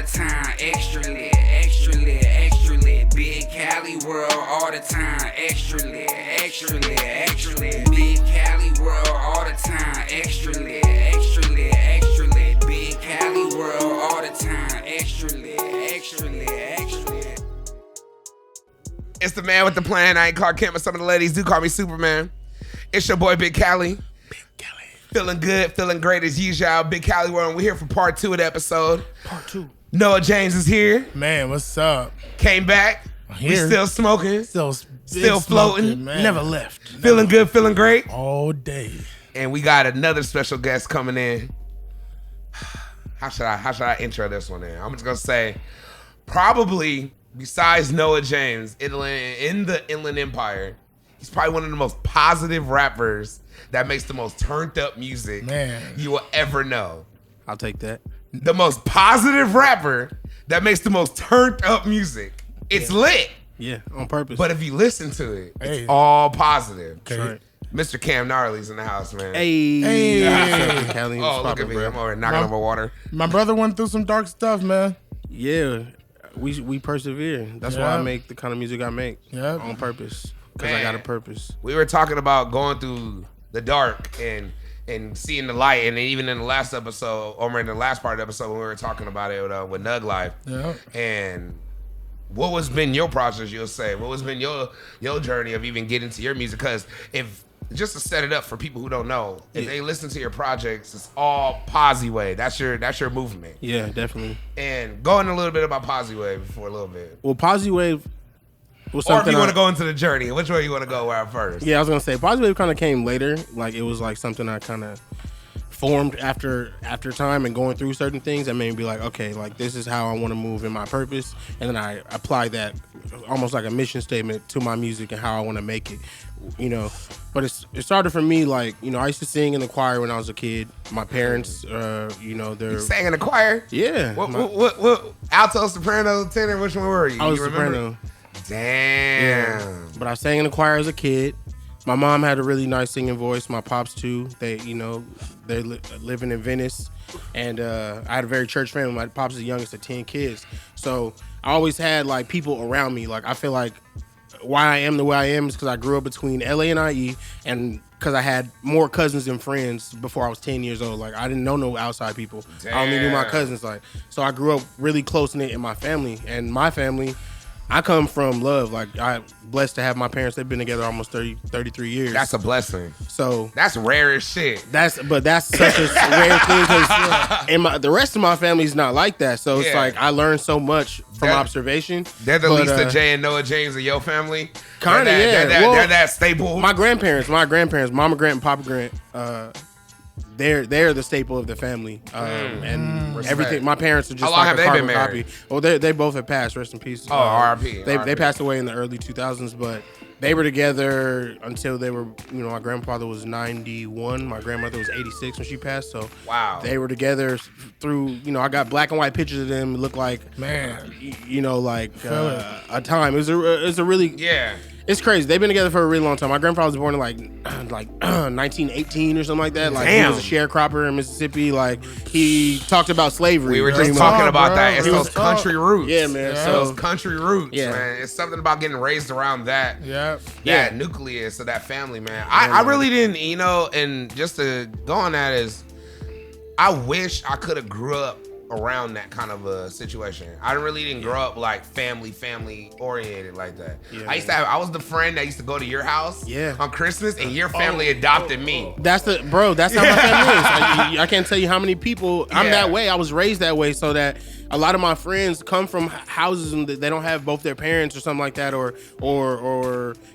the time. Extra lit, extra lit, extra lit. Big Cali world all the time. Extra lit, extra lit, extra lit. Big Cali world all the time. Extra lit, extra lit, extra lit. Big Cali world all the time. Extra lit, extra lit, extra lit. It's the man with the plan. I ain't called Cam, but some of the ladies do call me Superman. It's your boy, Big Cali. Feeling good, feeling great as usual. Big Cali World. We're here for part 2 of the episode. Part 2. Noa James is here. Man, what's up? Came back. We still smoking. Still floating. Man. Never left. Feeling good, feeling great. All day. And we got another special guest coming in. How should I intro this one in? I'm just gonna say, probably besides Noa James, in the Inland Empire, he's probably one of the most positive rappers that makes the most turned up music you will ever know. I'll take that. The most positive rapper that makes the most turned up music. It's lit. Yeah, on purpose. But if you listen to it, it's all positive. Okay. Right. Mr. Cam Gnarly's in the house, man. Hey. Cali, Oh, look at me. I'm over here knocking over water. My brother went through some dark stuff, man. Yeah, we persevere. That's why I make the kind of music I make. Yeah. On purpose. Because I got a purpose. We were talking about going through the dark and seeing the light, and even in the last episode, or in the last part of the episode when we were talking about it with Nug Life. Yeah. And what was been your process, you'll say? What has been your journey of even getting to your music? Because if, just to set it up for people who don't know, if they listen to your projects, it's all Posse Way. That's your movement. Yeah, definitely. And going a little bit about Posse Way before a little bit. Well, Posse Wave was Or if something you want to go into the journey, which way you want to go at first? Yeah, I was going to say, Posse Wave kind of came later. Like, it was like something I kind of formed after time and going through certain things that made me be like, okay, like this is how I want to move in my purpose. And then I applied that almost like a mission statement to my music and how I want to make it, you know. But it started for me, like, you know, I used to sing in the choir when I was a kid. My parents, you know, they're... You sang in the choir? Yeah. What alto, soprano, tenor, which one were you? I was you soprano. Damn. Yeah. But I sang in the choir as a kid. My mom had a really nice singing voice. My pops too. They, you know, they're living in Venice, and I had a very church family. My pops is the youngest of 10 kids, so I always had like people around me. Like I feel like why I am the way I am is because I grew up between LA and IE, and because I had more cousins and friends before I was 10 years old. Like I didn't know no outside people. Damn. I only knew my cousins. Like so, I grew up really close knit in my family, and my family. I come from love. Like, I'm blessed to have my parents. They've been together almost 33 years. That's a blessing. So that's rare as shit. That's such a rare thing because the rest of my family's not like that. So it's like I learned so much from observation. They're the least of Jay and Noa James of your family. Kind of, yeah. They're that staple. My grandparents, Mama Grant and Papa Grant, they're the staple of the family, and respect. everything. My parents are just How long like have a they carbon been married? copy. Well, they both have passed. Rest in peace. Oh, R.I.P. They passed away in the early 2000s, but they were together until they were. You know, my grandfather was 91. My grandmother was 86 when she passed. So wow, they were together through. You know, I got black and white pictures of them. It looked like you know, like a time. It was a really It's crazy. They've been together for a really long time. My grandfather was born in like 1918 or something like that. Like he was a sharecropper in Mississippi. Like he talked about slavery. We were just talking about that. It's those country roots. Yeah, man. Yeah. So those country roots, man. It's something about getting raised around that. That nucleus of that family, man. I really didn't, you know, and just to go on that is, I wish I could have grew up around that kind of a situation. I really didn't grow up like family oriented like that. I was the friend that used to go to your house on Christmas, and your family adopted me. That's how my family is. I can't tell you how many people. I'm that way. I was raised that way, so that a lot of my friends come from houses and they don't have both their parents or something like that, or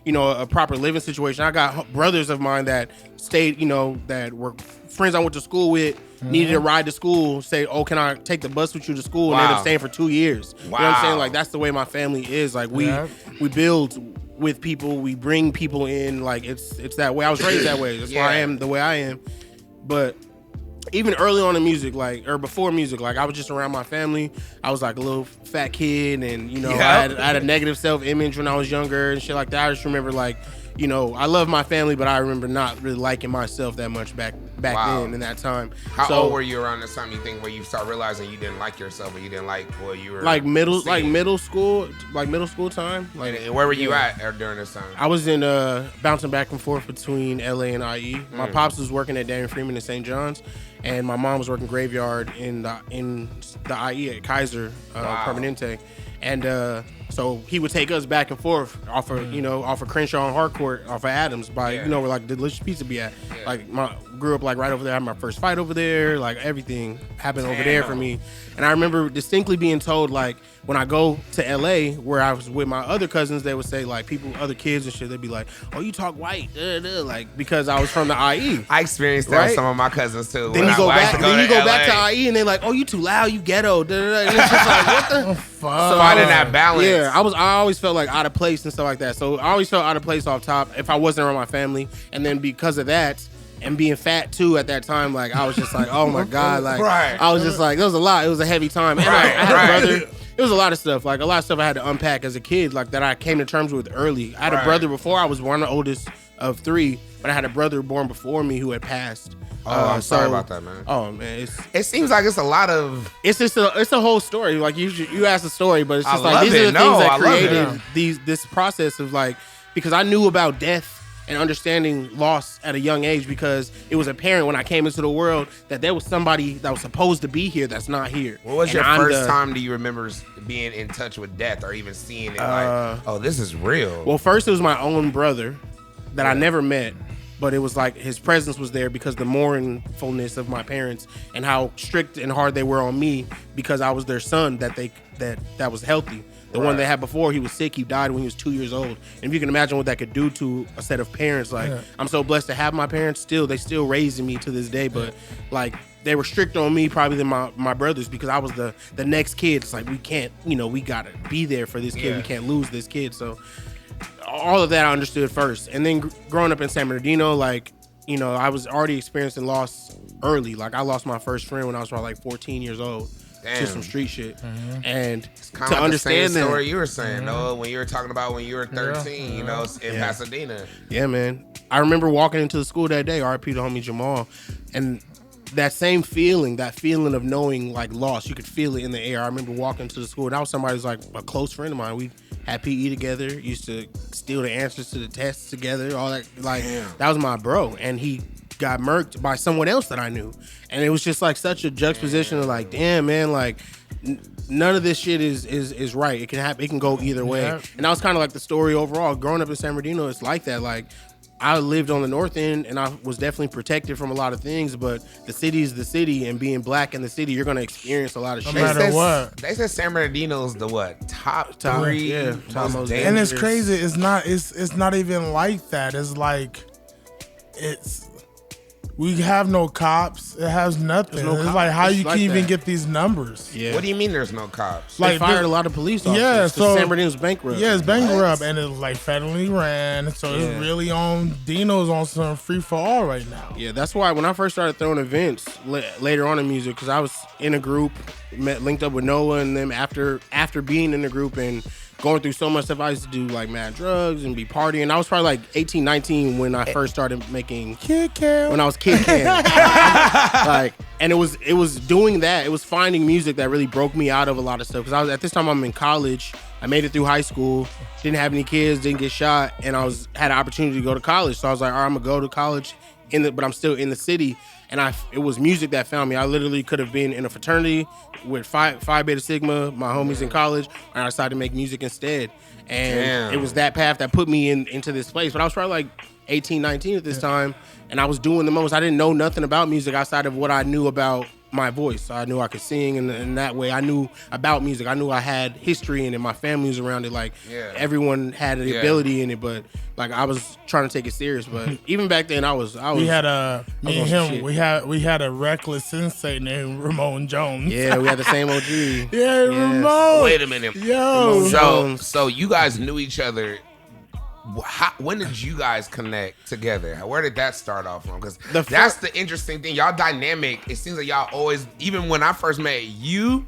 you know, a proper living situation. I got brothers of mine that stayed, you know, that were friends I went to school with. Needed a ride to school, say, oh, can I take the bus with you to school? And ended up staying for 2 years. You know what I'm saying? Like, that's the way my family is. Like, we build with people, we bring people in. Like, it's that way. I was raised that way. That's why I am the way I am. But even early on in music, like, or before music, like, I was just around my family. I was like a little fat kid, and, you know, I had a negative self-image when I was younger and shit like that. I just remember, like, you know, I love my family, but I remember not really liking myself that much back back then in that time. How old were you around this time? You think where you start realizing you didn't like yourself, or you didn't like what you were middle school time. And where were you at during this time? I was in bouncing back and forth between LA and IE. My pops was working at Daniel Freeman in St. John's, and my mom was working graveyard in the IE at Kaiser Permanente, and so he would take us back and forth off of Crenshaw and Harcourt, off of Adams, by where like Delicious Pizza be at. Like grew up like right over there. I had my first fight over there. Like everything happened over there for me. And I remember distinctly being told, like, when I go to LA where I was with my other cousins, they would say, like, other kids and shit, they'd be like, oh, you talk white, like, because I was from the IE. I experienced that with some of my cousins too. Then you go back to IE and they're like, oh, you too loud, you ghetto. And it's just like, what the fuck? So finding that balance. Yeah, I always felt like out of place and stuff like that. So I always felt out of place off top if I wasn't around my family. And then because of that, and being fat too at that time, like I was just like, oh my God, like I was just like, there was a lot. It was a heavy time. And I had a brother. It was a lot of stuff. Like a lot of stuff I had to unpack as a kid, like that I came to terms with early. I had a brother before. I was one of the oldest of three, but I had a brother born before me who had passed. Oh, I'm sorry about that, man. Oh man, it seems like it's a lot of. It's a whole story. Like you asked a story, but it's just like these are the things that created this process of like, because I knew about death and understanding loss at a young age, because it was apparent when I came into the world that there was somebody that was supposed to be here that's not here. What was your first time do you remember being in touch with death or even seeing it like, oh, this is real? Well, first it was my own brother that I never met, but it was like his presence was there because the mournfulness of my parents and how strict and hard they were on me because I was their son that was healthy. The one they had before, he was sick. He died when he was 2 years old. And if you can imagine what that could do to a set of parents, like I'm so blessed to have my parents. They still raising me to this day, but like they were strict on me probably than my brothers because I was the next kid. It's like we can't, we gotta be there for this kid. We can't lose this kid. So all of that I understood first, and then growing up in San Bernardino, like I was already experiencing loss early. Like I lost my first friend when I was probably like 14 years old. Damn. To some street shit, and it's kind of understand the same story you were saying, Noah, when you were talking about when you were 13, in Pasadena. Yeah, man. I remember walking into the school that day, RIP to homie Jamal, and that same feeling, that feeling of knowing like loss, you could feel it in the air. I remember walking to the school, and that was somebody who's like a close friend of mine. We had PE together, used to steal the answers to the tests together, all that. Like that was my bro, and he got murked by someone else that I knew, and it was just like such a juxtaposition of like, damn man, like none of this shit is right. It can happen. It can go either way, and that was kind of like the story overall. Growing up in San Bernardino, it's like that. Like I lived on the north end, and I was definitely protected from a lot of things, but the city is the city, and being black in the city, you're gonna experience a lot of shit. No matter what. They said San Bernardino's the top three, top most dangerous. And it's crazy. It's not even like that. It's like we have no cops. It has nothing. It's like how you can even get these numbers. Yeah. What do you mean there's no cops? Like, they fired a lot of police officers. Yeah, so San Bernardino's bankrupt. Yeah, it's bankrupt, and it's like federally ran. So it's really on Dino's on some free for all right now. Yeah, that's why when I first started throwing events later on in music, because I was in a group, linked up with Noah and them after being in the group and going through so much stuff. I used to do like mad drugs and be partying. I was probably like 18, 19 when I first started making Kid Cam. When I was Kid Cam. Like, and it was doing that. It was finding music that really broke me out of a lot of stuff. Because at this time I'm in college. I made it through high school. Didn't have any kids. Didn't get shot. And had an opportunity to go to college. So I was like, all right, I'm gonna go to college but I'm still in the city. And it was music that found me. I literally could have been in a fraternity with Phi Beta Sigma, my homies in college, and I decided to make music instead. And it was that path that put me into this place. But I was probably like 18, 19 at this time, and I was doing the most. I didn't know nothing about music outside of what I knew about my voice. I knew I could sing, and in that way I knew about music. I knew I had history in it. My family was around it. Like everyone had the ability in it, but like I was trying to take it serious. But even back then, I was. We had me and him. We had a reckless sensei named Ramon Jones. Yeah, we had the same OG. Ramon. Wait a minute. Yo. So you guys knew each other. When did you guys connect together? Where did that start off from? Because that's the interesting thing. Y'all dynamic. It seems like y'all always, even when I first met you,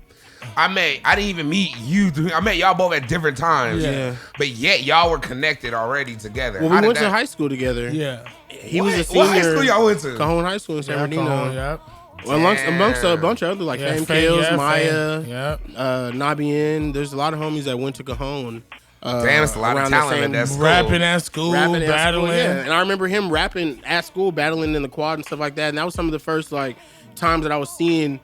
I didn't even meet you. I met y'all both at different times. Yeah. But yet y'all were connected already together. Well, we went to high school together. Yeah. He was a senior. What high school y'all went to? Cajon High School in San Bernardino. Yep. Well, amongst a bunch of other like Fame Kills, Maya, Yep. Nabien. There's a lot of homies that went to Cajon. Damn, it's a lot of talent in that school. Rapping at school, battling. Yeah. And I remember him rapping at school, battling in the quad and stuff like that. And that was some of the first like times that I was seeing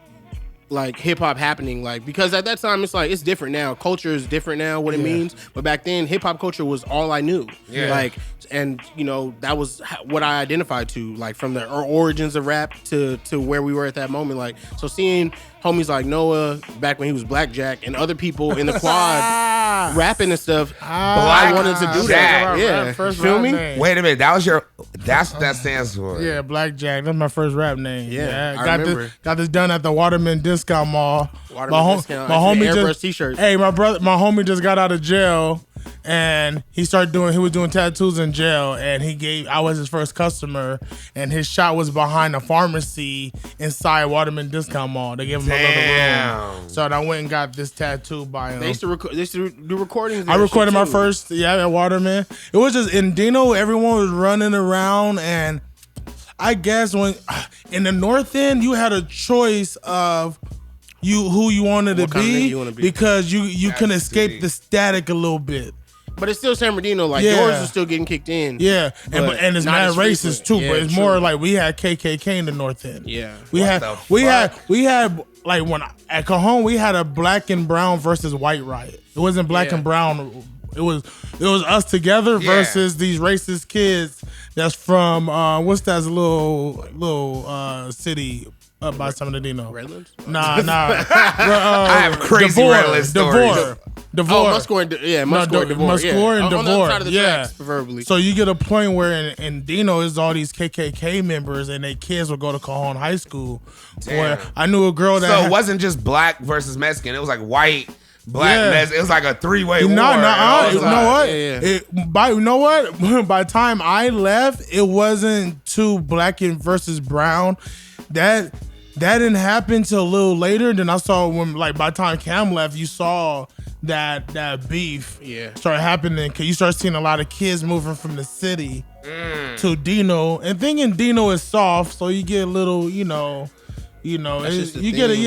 like hip hop happening, like, because at that time it's different now. Culture is different now, what it means. But back then, hip hop culture was all I knew. Yeah. Like, and that was what I identified to, like, from the origins of rap to where we were at that moment. Like, so seeing homies like Noah back when he was Blackjack and other people in the quad rapping and stuff, I wanted to do that. Yeah, First feel me? name. Wait a minute, that's what that stands for. Yeah, Blackjack. That's my first rap name. Yeah, I remember. Got this done at the Waterman Discount Mall. My homie airbrush t-shirts. Hey, my homie just got out of jail, and he was doing tattoos in jail, and I was his first customer, and his shop was behind a pharmacy inside Waterman Discount Mall. They gave him a little room, so I went and got this tattoo by him. They used to do recordings. I recorded my first, at Waterman. It was just in Dino. Everyone was running around, and I guess when in the North End, you had a choice of who you wanted to be, because you can escape the static a little bit. But it's still San Bernardino. Like, yours is still getting kicked in. Yeah, and it's mad racist too. But it's more like we had KKK in the North End. Yeah, we had like when at Cajon we had a black and brown versus white riot. It wasn't black and brown. It was us together versus these racist kids that's from what's that little city up by San Bernardino? Redlands? Nah. I have crazy Redlands stories. Devore. Muscore and Devore. Muscore and Devore. On the other side of the tracks, preferably. So you get a point where in Dino is all these KKK members, and their kids would go to Cajon High School. Damn. Where I knew a girl that. So it wasn't just black versus Mexican. It was like white, black, Mexican. It was like a three-way war. You know what? Yeah. You know what? By the time I left, it wasn't too black and versus brown. That didn't happen till a little later. Then I saw when, like, by the time Cam left, you saw that beef start happening, because you start seeing a lot of kids moving from the city to Dino, and thinking Dino is soft, so you get a little, you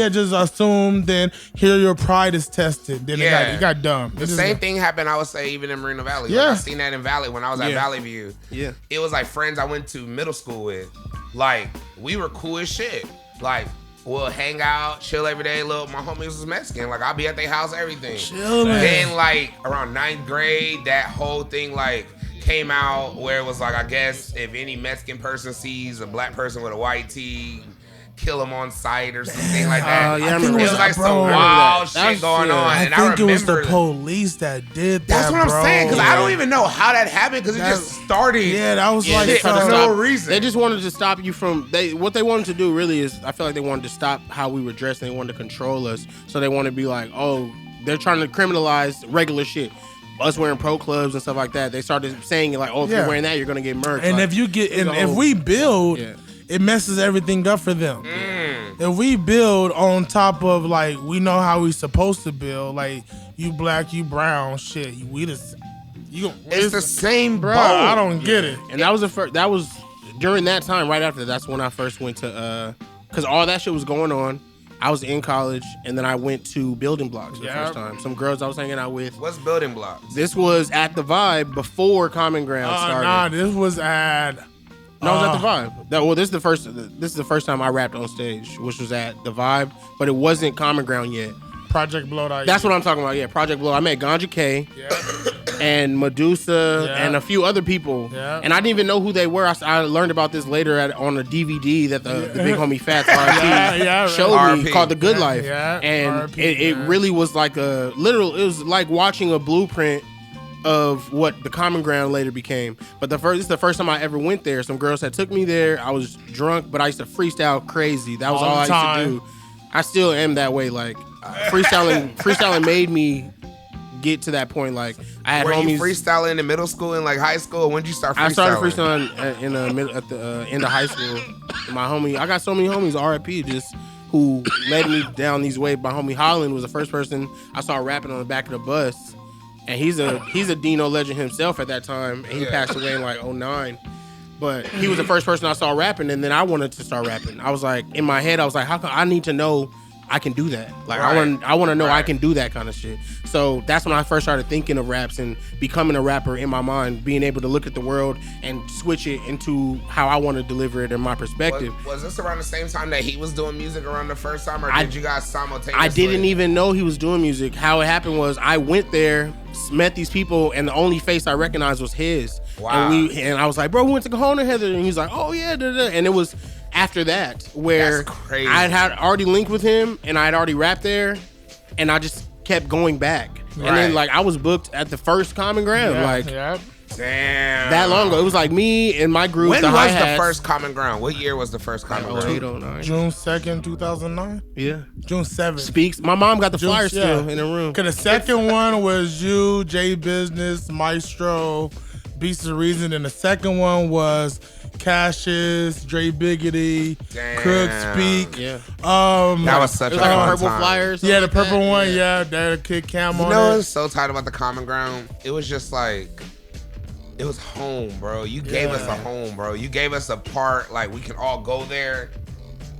just assume. Then here your pride is tested. Then it got dumb. The same thing happened, I would say, even in Moreno Valley. Yeah, like, I seen that in Valley when I was at Valley View. Yeah, it was like friends I went to middle school with. Like, we were cool as shit. Like, we'll hang out, chill every day. My homies was Mexican. Like, I'll be at their house, everything. Chilling. Then, like, around 9th grade, that whole thing, like, came out where it was like, I guess if any Mexican person sees a black person with a white tee, kill him on sight or something like that. I think it was like some wild shit going on. I think it was the police that did that. That's what I'm saying, because I don't even know how that happened, because it just started. Yeah, that was for no reason. They just wanted to stop you from. What they wanted to do really is, I feel like they wanted to stop how we were dressed. And they wanted to control us. So they wanted to be like, oh, they're trying to criminalize regular shit. Us wearing pro clubs and stuff like that. They started saying like, oh, if you're wearing that, you're gonna get murked. And like, if you get, and if we build. Yeah. It messes everything up for them. If we build on top of, like, we know how we supposed to build, like, you black, you brown, shit, it's the same, bro. I don't get it. And that was during that time, right after that's when I first went to, because all that shit was going on. I was in college, and then I went to Building Blocks for the first time. Some girls I was hanging out with. What's Building Blocks? This was at the Vibe before Common Ground started. Nah, this was at. No, it was at the Vibe. This is the first time I rapped on stage, which was at the Vibe, but it wasn't Common Ground yet. Project Blow. That's what I'm talking about. Yeah, Project Blow. I met Ganja K and Medusa and a few other people, and I didn't even know who they were. I learned about this later on a DVD that the big homie Fats RP showed me called The Good Life, and it really was like it was like watching a blueprint of what the Common Ground later became. But this is the first time I ever went there. Some girls had took me there. I was drunk, but I used to freestyle crazy. That was all I used to do. I still am that way. Like, freestyling made me get to that point. Like, I had homies. Were you freestyling in middle school and like high school? When did you start freestyling? I started freestyling in the end of high school. My homie, I got so many homies. RIP, just who led me down these ways. My homie Holland was the first person I saw rapping on the back of the bus, and he's a Dino legend himself at that time, and he passed away in like 2009. But he was the first person I saw rapping, and then I wanted to start rapping. I was like, in my head, I was like, how come I need to know I can do that? Like, I want to know I can do that kind of shit. So that's when I first started thinking of raps and becoming a rapper in my mind, being able to look at the world and switch it into how I want to deliver it in my perspective. Was this around the same time that he was doing music around the first time, or did you guys simultaneously? I didn't even know he was doing music. How it happened was I went there, met these people, and the only face I recognized was his. Wow. And I was like, bro, we went to Kahuna, Heather. And he's like, oh, yeah. Da, da. And it was after that where I had already linked with him and I had already rapped there, and I just kept going back. Right. And then, like, I was booked at the first Common Ground. Damn. That long ago. It was like me and my group. When was the first Common Ground? What year was the first Common Ground? 0809. June 2nd, 2009? Yeah. June 7th. Speaks. My mom got the flyer still in the room. Because the second one was you, J Business, Maestro, Beasts of Reason, and the second one was Cassius, Dre Biggity, Crook Speak. Yeah. That was such a like fun purple time. flyers. Yeah, the purple one. Yeah, that kid Cam on it. You know what's so tight about the Common Ground? It was just like, it was home, bro. You gave us a home, bro. You gave us a part, like, we can all go there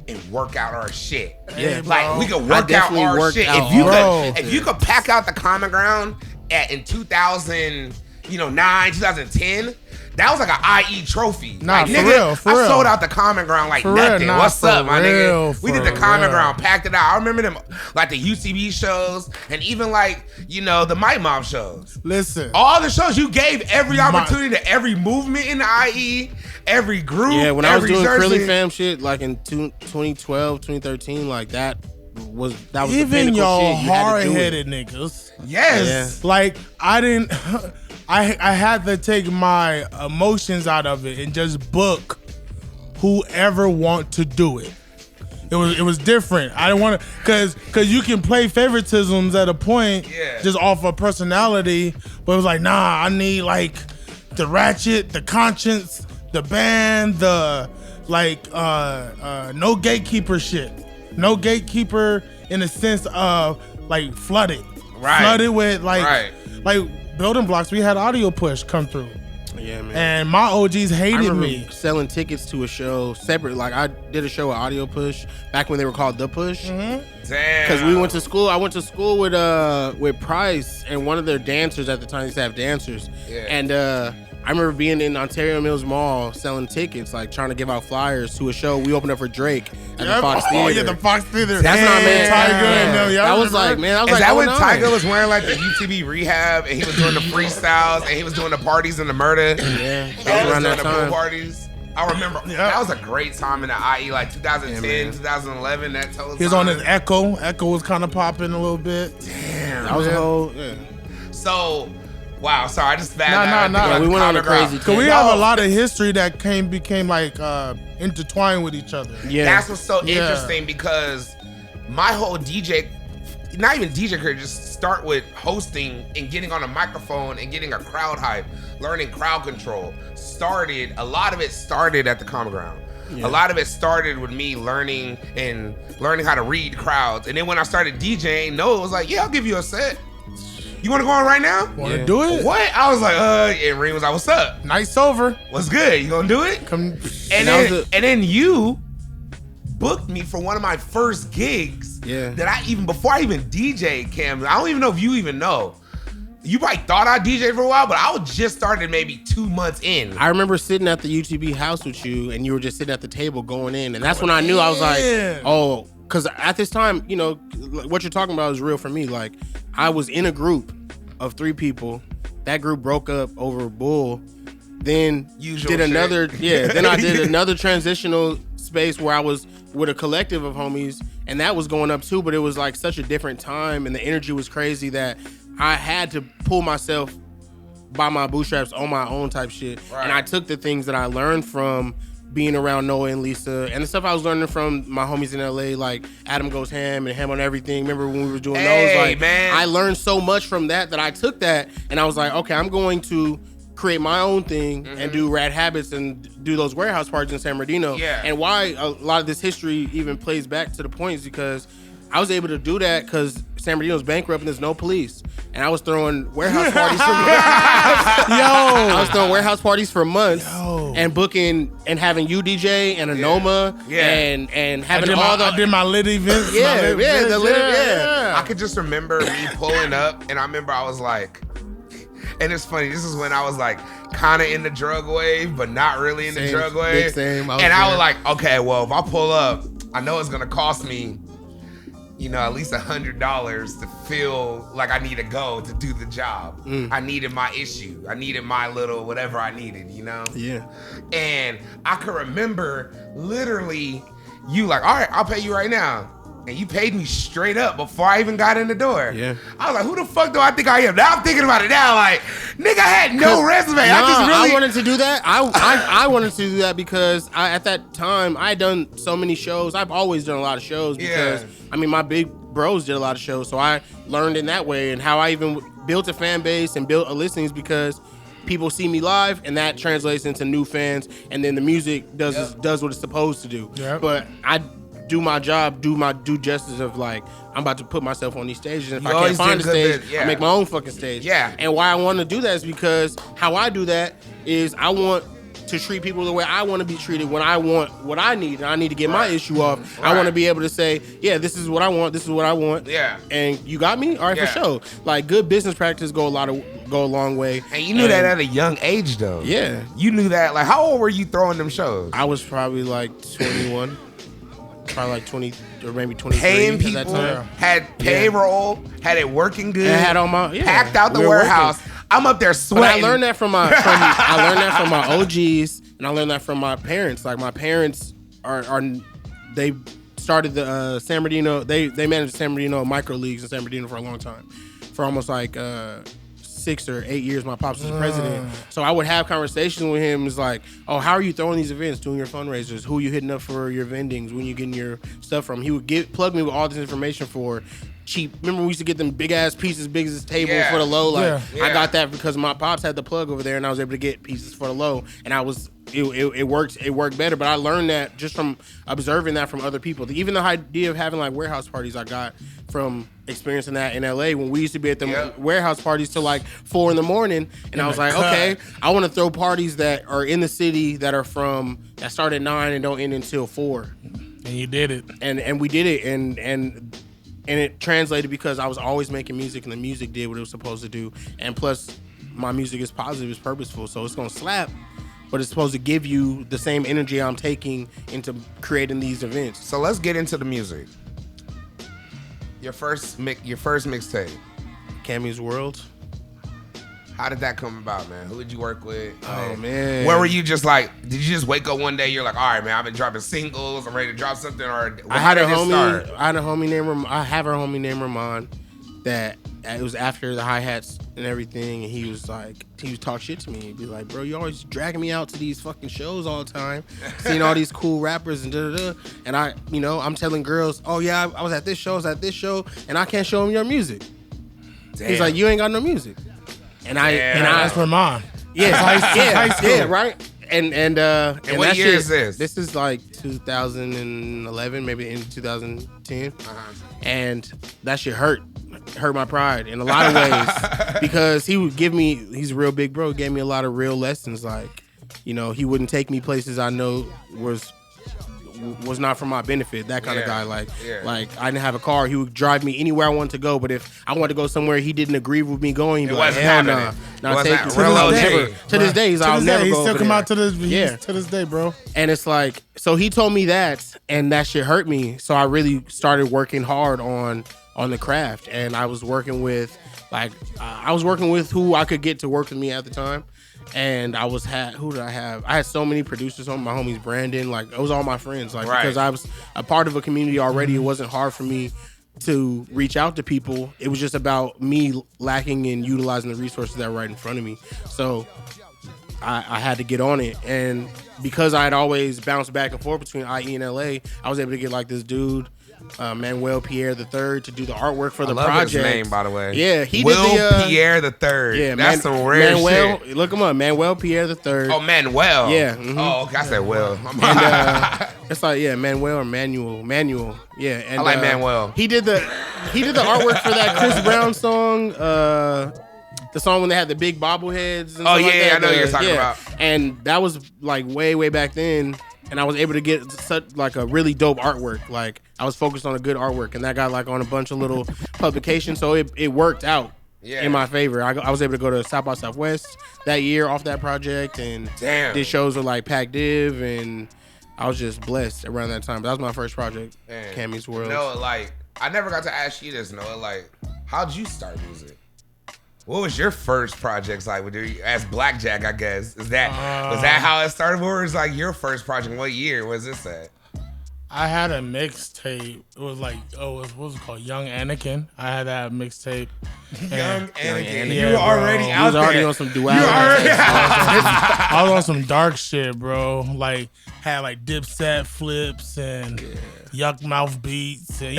and work out our shit. Yeah, like, we could work out our shit. If you could pack out the Common Ground in 2009, 2010, that was like an IE trophy. Nah, like, for nigga, real. I sold out the Common Ground like nothing. What's up, my nigga? We did the Common Ground, packed it out. I remember them, like the UCB shows, and even like, the Might Mob shows. Listen. All the shows, you gave every opportunity to every movement in the IE, every group. Yeah, when I was doing jersey. Curly Fam shit, like in 2012, 2013, like that was even the y'all shit. hard-headed niggas. Yes. Like, I didn't... I had to take my emotions out of it and just book whoever want to do it. It was different. I didn't want to, cause you can play favoritisms at a point, just off of personality. But it was like, nah, I need like the Ratchet, the Conscience, the band, the no gatekeeper shit. No gatekeeper in the sense of like flooded, flooded with like building blocks. We had audio push come through. Yeah, man. And my OGs hated me. Selling tickets to a show separate. Like, I did a show with Audio Push back when they were called The Push. Damn. Because we went to school. I went to school with Price, and one of their dancers at the time used to have dancers. Yeah. And I remember being in Ontario Mills Mall selling tickets, like trying to give out flyers to a show. We opened up for Drake at the Fox Theater. Oh yeah, the Fox Theater. That's not man. Tiger and them. I was like, man, Is that when Tiger was wearing like the UTB rehab and he was doing the freestyles and he was doing the parties and the murder? Yeah, he was doing the pool parties. I remember that was a great time in the IE, like 2010, 2011. That total. He was on his Echo. Echo was kind of popping a little bit. Damn, that was a whole. Yeah. So. Wow, sorry, I just No. Yeah, we went on a crazy. Cause we have a lot of history that became like intertwined with each other. Yeah, that's what's so interesting because my whole DJ, not even DJ career, just start with hosting and getting on a microphone and getting a crowd hype, learning crowd control. A lot of it started at the Common Ground. Yeah. A lot of it started with me learning how to read crowds, and then when I started DJing, Noah was like, "Yeah, I'll give you a set. You want to go on right now? Want to do it?" What? I was like, and Reem was like, "What's up? Night's over. What's good? You gonna do it?" Come. And then you booked me for one of my first gigs. Yeah. Before I even DJ, Cam. I don't even know if you even know. You probably thought I DJed for a while, but I was just started maybe 2 months in. I remember sitting at the UTB house with you, and you were just sitting at the table going in, and that's when I knew. I was like, oh. Because at this time, what you're talking about is real for me. Like, I was in a group of 3 people. That group broke up over Bull. Then then I did another transitional space where I was with a collective of homies, and that was going up too. But it was like such a different time, and the energy was crazy that I had to pull myself by my bootstraps on my own type shit. Right. And I took the things that I learned from being around Noah and Lisa, and the stuff I was learning from my homies in LA, like Adam Goes Ham and Ham on Everything. Remember when we were doing those? Like, man. I learned so much from that I took that and I was like, okay, I'm going to create my own thing and do Rad Habits and do those warehouse parties in San Bernardino. Yeah. And why a lot of this history even plays back to the point is because I was able to do that because San Bernardino's bankrupt and there's no police. And I was throwing warehouse parties for months. I was throwing warehouse parties for months and booking and having you DJ and a Noma and having I did my lit events. I could just remember me pulling up, and I remember I was like, and it's funny, this is when I was like kind of in the drug wave, but not really in the drug wave. I was like, okay, well, if I pull up, I know it's gonna cost me, at least $100 to feel like I need to go to do the job. I needed my issue. I needed my little whatever I needed, Yeah. And I can remember literally you like, all right, I'll pay you right now. And you paid me straight up before I even got in the door. Yeah. I was like, who the fuck do I think I am? Now I'm thinking about it now, like, nigga, I had no resume. I wanted to do that. I wanted to do that because at that time I had done so many shows. I've always done a lot of shows because my big bros did a lot of shows. So I learned in that way, and how I even built a fan base and built a listings because people see me live, and that translates into new fans, and then the music does what it's supposed to do. Yep. But I do my job, do my due justice of like, I'm about to put myself on these stages. And if I can't find a stage, I make my own fucking stage. Yeah. And why I want to do that is because how I do that is I want to treat people the way I want to be treated when I want what I need, and I need to get my issue off. I want to be able to say, yeah, this is what I want, this is what I want. Yeah. And you got me? All right, for sure. Like, good business practice go a long way. And you knew that at a young age, though. Yeah. You knew that. Like, how old were you throwing them shows? I was probably like 21. Probably like 20 or maybe 23. Paying people, at that time. had payroll, had it working good, and had all my packed out the warehouse. Working. I'm up there sweating. But I learned that from my OGs, and I learned that from my parents. Like, my parents are they started the San Bernardino. They managed the San Bernardino micro leagues in San Bernardino for a long time, for almost like 6 or 8 years. My pops was the president, so I would have conversations with him. It's like, oh, how are you throwing these events, doing your fundraisers? Who are you hitting up for your vendings? When you getting your stuff from? He would plug me with all this information for cheap. Remember, we used to get them big ass pieces, big as this table for the low. Like, I got that because my pops had the plug over there, and I was able to get pieces for the low, and it worked better. But I learned that just from observing that from other people. Even the idea of having like warehouse parties, I got from experiencing that in LA when we used to be at the warehouse parties till like 4 a.m. and I was like, okay, I want to throw parties that are in the city that start at 9 and don't end until 4. And you did it. And we did it, and it translated because I was always making music, and the music did what it was supposed to do. And plus, my music is positive, it's purposeful, so it's gonna slap, but it's supposed to give you the same energy I'm taking into creating these events. So let's get into the music. Your first mixtape, Cammy's World. How did that come about, man? Who did you work with? Oh, man. Where were you just like, did you just wake up one day, you're like, all right, man, I've been dropping singles, I'm ready to drop something, or I have a homie named Ramon that it was after the hi-hats and everything, and he would talk shit to me. He'd be like, bro, you always dragging me out to these fucking shows all the time, seeing all these cool rappers and da-da-da. And I'm telling girls, oh yeah, I was at this show, and I can't show them your music. Damn. He's like, you ain't got no music. And I that's Ramon. Yeah, high school. Yeah, right. And what year is this? This is like 2011, maybe in 2010. And that shit hurt my pride in a lot of ways because he would give me, he's a real big bro, gave me a lot of real lessons. Like, he wouldn't take me places I know was not for my benefit, that kind of guy. Like I didn't have a car, he would drive me anywhere I wanted to go, but if I wanted to go somewhere he didn't agree with me going, he'd be like, hell nah. To this day, I'll never go. He still come out to this day, bro. And it's like, so he told me that, and that shit hurt me. So I really started working hard on the craft, and I was working with who I could get to work with me at the time. And who did I have? I had so many producers on, my homies Brandon, like, it was all my friends, like, because I was a part of a community already. It wasn't hard for me to reach out to people. It was just about me lacking in utilizing the resources that were right in front of me. So I had to get on it, and because I had always bounced back and forth between IE and LA, I was able to get like this dude Manuel Pierre III to do the artwork for the love project. His name, by the way. Yeah, he Will did the Pierre III. Yeah, that's some rare Manuel, shit. Look him up, Manuel Pierre III. Oh, Manuel. Yeah. Oh, okay, I said Will. And it's like Manuel or Manuel. Yeah, and I like Manuel. He did the artwork for that Chris Brown song. The song when they had the big bobbleheads. And Oh stuff like yeah, that. I know what you're talking about. And that was like way back then. And I was able to get such like a really dope artwork. Like I was focused on a good artwork, and that got like on a bunch of little publications. So it worked out in my favor. I was able to go to South by Southwest that year off that project, and did shows with like Pac Div, and I was just blessed around that time. But that was my first project, Cammy's World. No, like I never got to ask you this, Noah. Like, how'd you start music? What was your first projects like? As Blackjack, I guess. Was that how it started? What was like your first project? What year was this at? I had a mixtape. It was like, what was it called? Young Anakin. I had that mixtape. Young Anakin. Yeah, you were already bro. out I was there. already on some duality. I was on some dark shit, bro. Like had like Dipset flips and Yuck Mouth beats, and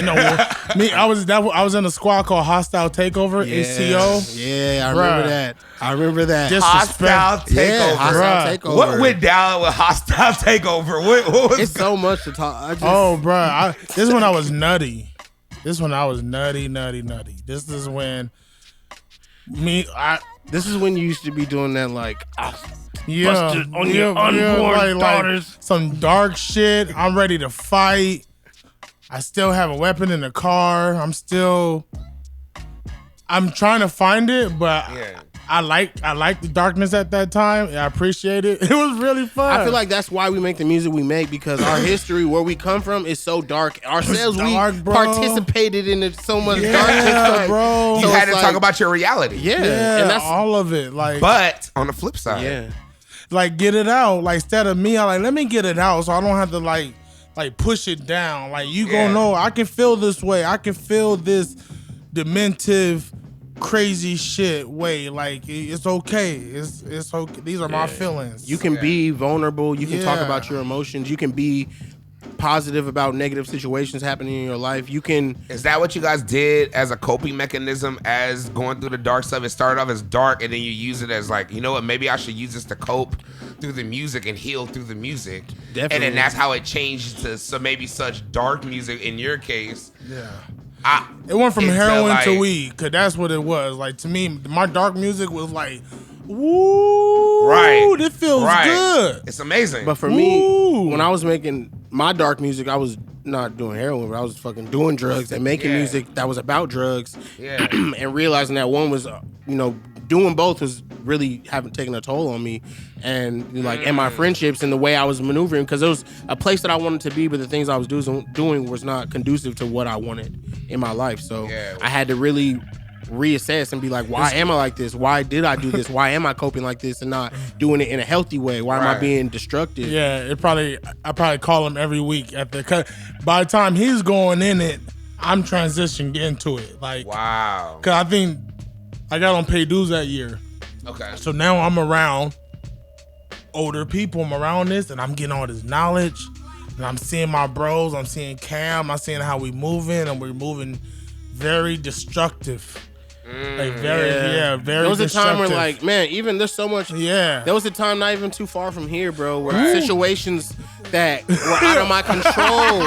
me. I was in a squad called Hostile Takeover, HTO. Yeah, I remember that. I remember that. Hostile Takeover. Yeah, Hostile Takeover. What went down with Hostile Takeover? What was It's so much to talk. Bro, this is when I was nutty. This is when I was nutty. This is when This is when you used to be doing that, like, busted on your unborn daughters. Like some dark shit. I'm ready to fight. I still have a weapon in the car. I'm trying to find it, but I like the darkness at that time. I appreciate it. It was really fun. I feel like that's why we make the music we make, because our history, where we come from, is so dark. Ourselves, dark, we bro. participated in it so much darkness, bro. you had to talk about your reality. Yeah, and that's all of it. Like, but on the flip side, like get it out. Like instead of me, I like let me get it out so I don't have to like push it down. Like you gonna know I can feel this way. I can feel this dementive, crazy shit way. Like it's okay. It's okay. These are my feelings. You can be vulnerable. You can talk about your emotions. You can be positive about negative situations happening in your life. You can. Is that what you guys did as a coping mechanism as going through the dark stuff? It started off as dark, and then you use it as like, you know what, maybe I should use this to cope through the music and heal through the music. Definitely. And then that's how it changed to maybe such dark music in your case. Yeah. It went from heroin to weed, because that's what it was. Like, to me, my dark music was like, woo, right. This feels good. It's amazing. But for me, when I was making my dark music, I was not doing heroin, but I was fucking doing drugs and making music that was about drugs. Yeah. And realizing that one was, doing both was really taken a toll on me, and like and my friendships and the way I was maneuvering, because it was a place that I wanted to be, but the things I was doing was not conducive to what I wanted in my life. So I had to really reassess and be like, why am I like this? Why did I do this? Why am I coping like this and not doing it in a healthy way? Why am I being destructive? Yeah, I probably call him every week cause by the time he's going in it, I'm transitioning into it. Like, wow. Cause I think I got on Pay Dues that year. Okay. So now I'm around older people. I'm around this, and I'm getting all this knowledge. And I'm seeing my bros. I'm seeing Cam. I'm seeing how we moving, and we're moving very destructive. Like very There was a time where, like, man, even there's so much. Yeah. There was a time not even too far from here, bro, where situations that were out of my control,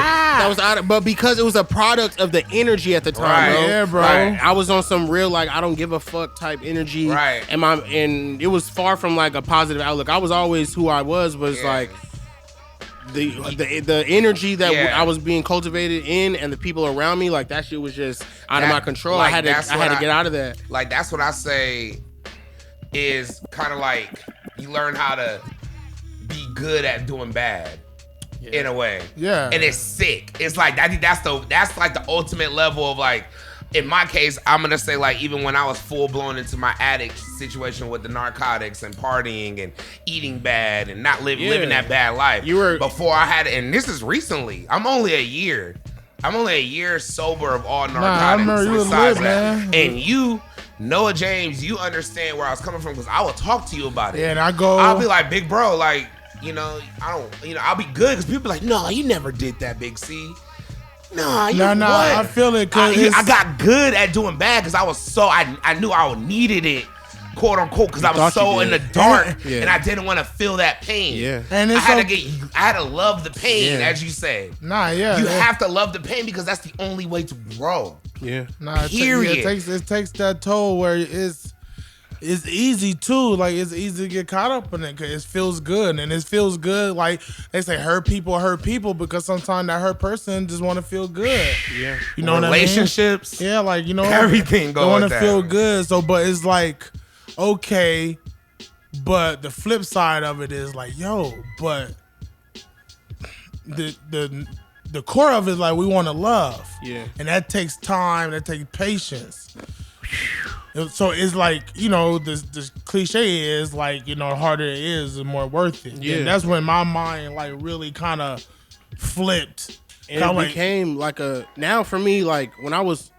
but because it was a product of the energy at the time, bro. Yeah, bro. Like, I was on some real, like, I don't give a fuck type energy. Right. And it was far from like a positive outlook. I was always who I was, but it's like the energy that I was being cultivated in, and the people around me, like, that shit was just out of my control. Like, I had to get out of that. Like, that's what I say is kind of like you learn how to be good at doing bad in a way. Yeah. And it's sick. It's like, I think that's like the ultimate level of, like, in my case, I'm gonna say, like, even when I was full blown into my addict situation with the narcotics and partying and eating bad and not living that bad life. Before I had, and this is recently. I'm only a year sober of all narcotics. I remember you was lit, man. And you, Noa James, you understand where I was coming from, because I will talk to you about it. Yeah, and I'll be like, big bro, like, I'll be good, because people be like, no, you never did that, Big C. Nah, I feel it because I got good at doing bad because I knew I needed it, quote unquote, because I was so in the dark and I didn't want to feel that pain. Yeah, and I had to love the pain, as you say. You have to love the pain because that's the only way to grow. Yeah, period. It takes that toll where it's easy too. Like it's easy to get caught up in it because it feels good, and it feels good. Like they say, hurt people because sometimes that hurt person just want to feel good. Yeah, you know relationships. What I mean? Yeah, like everything they want to feel good. So, but it's like okay, but the flip side of it is like but the core of it is like we want to love. Yeah, and that takes time. That takes patience. So it's like, the cliche is like, the harder it is, the more worth it. Yeah. And that's when my mind like really kind of flipped. And it became like now for me, like when I was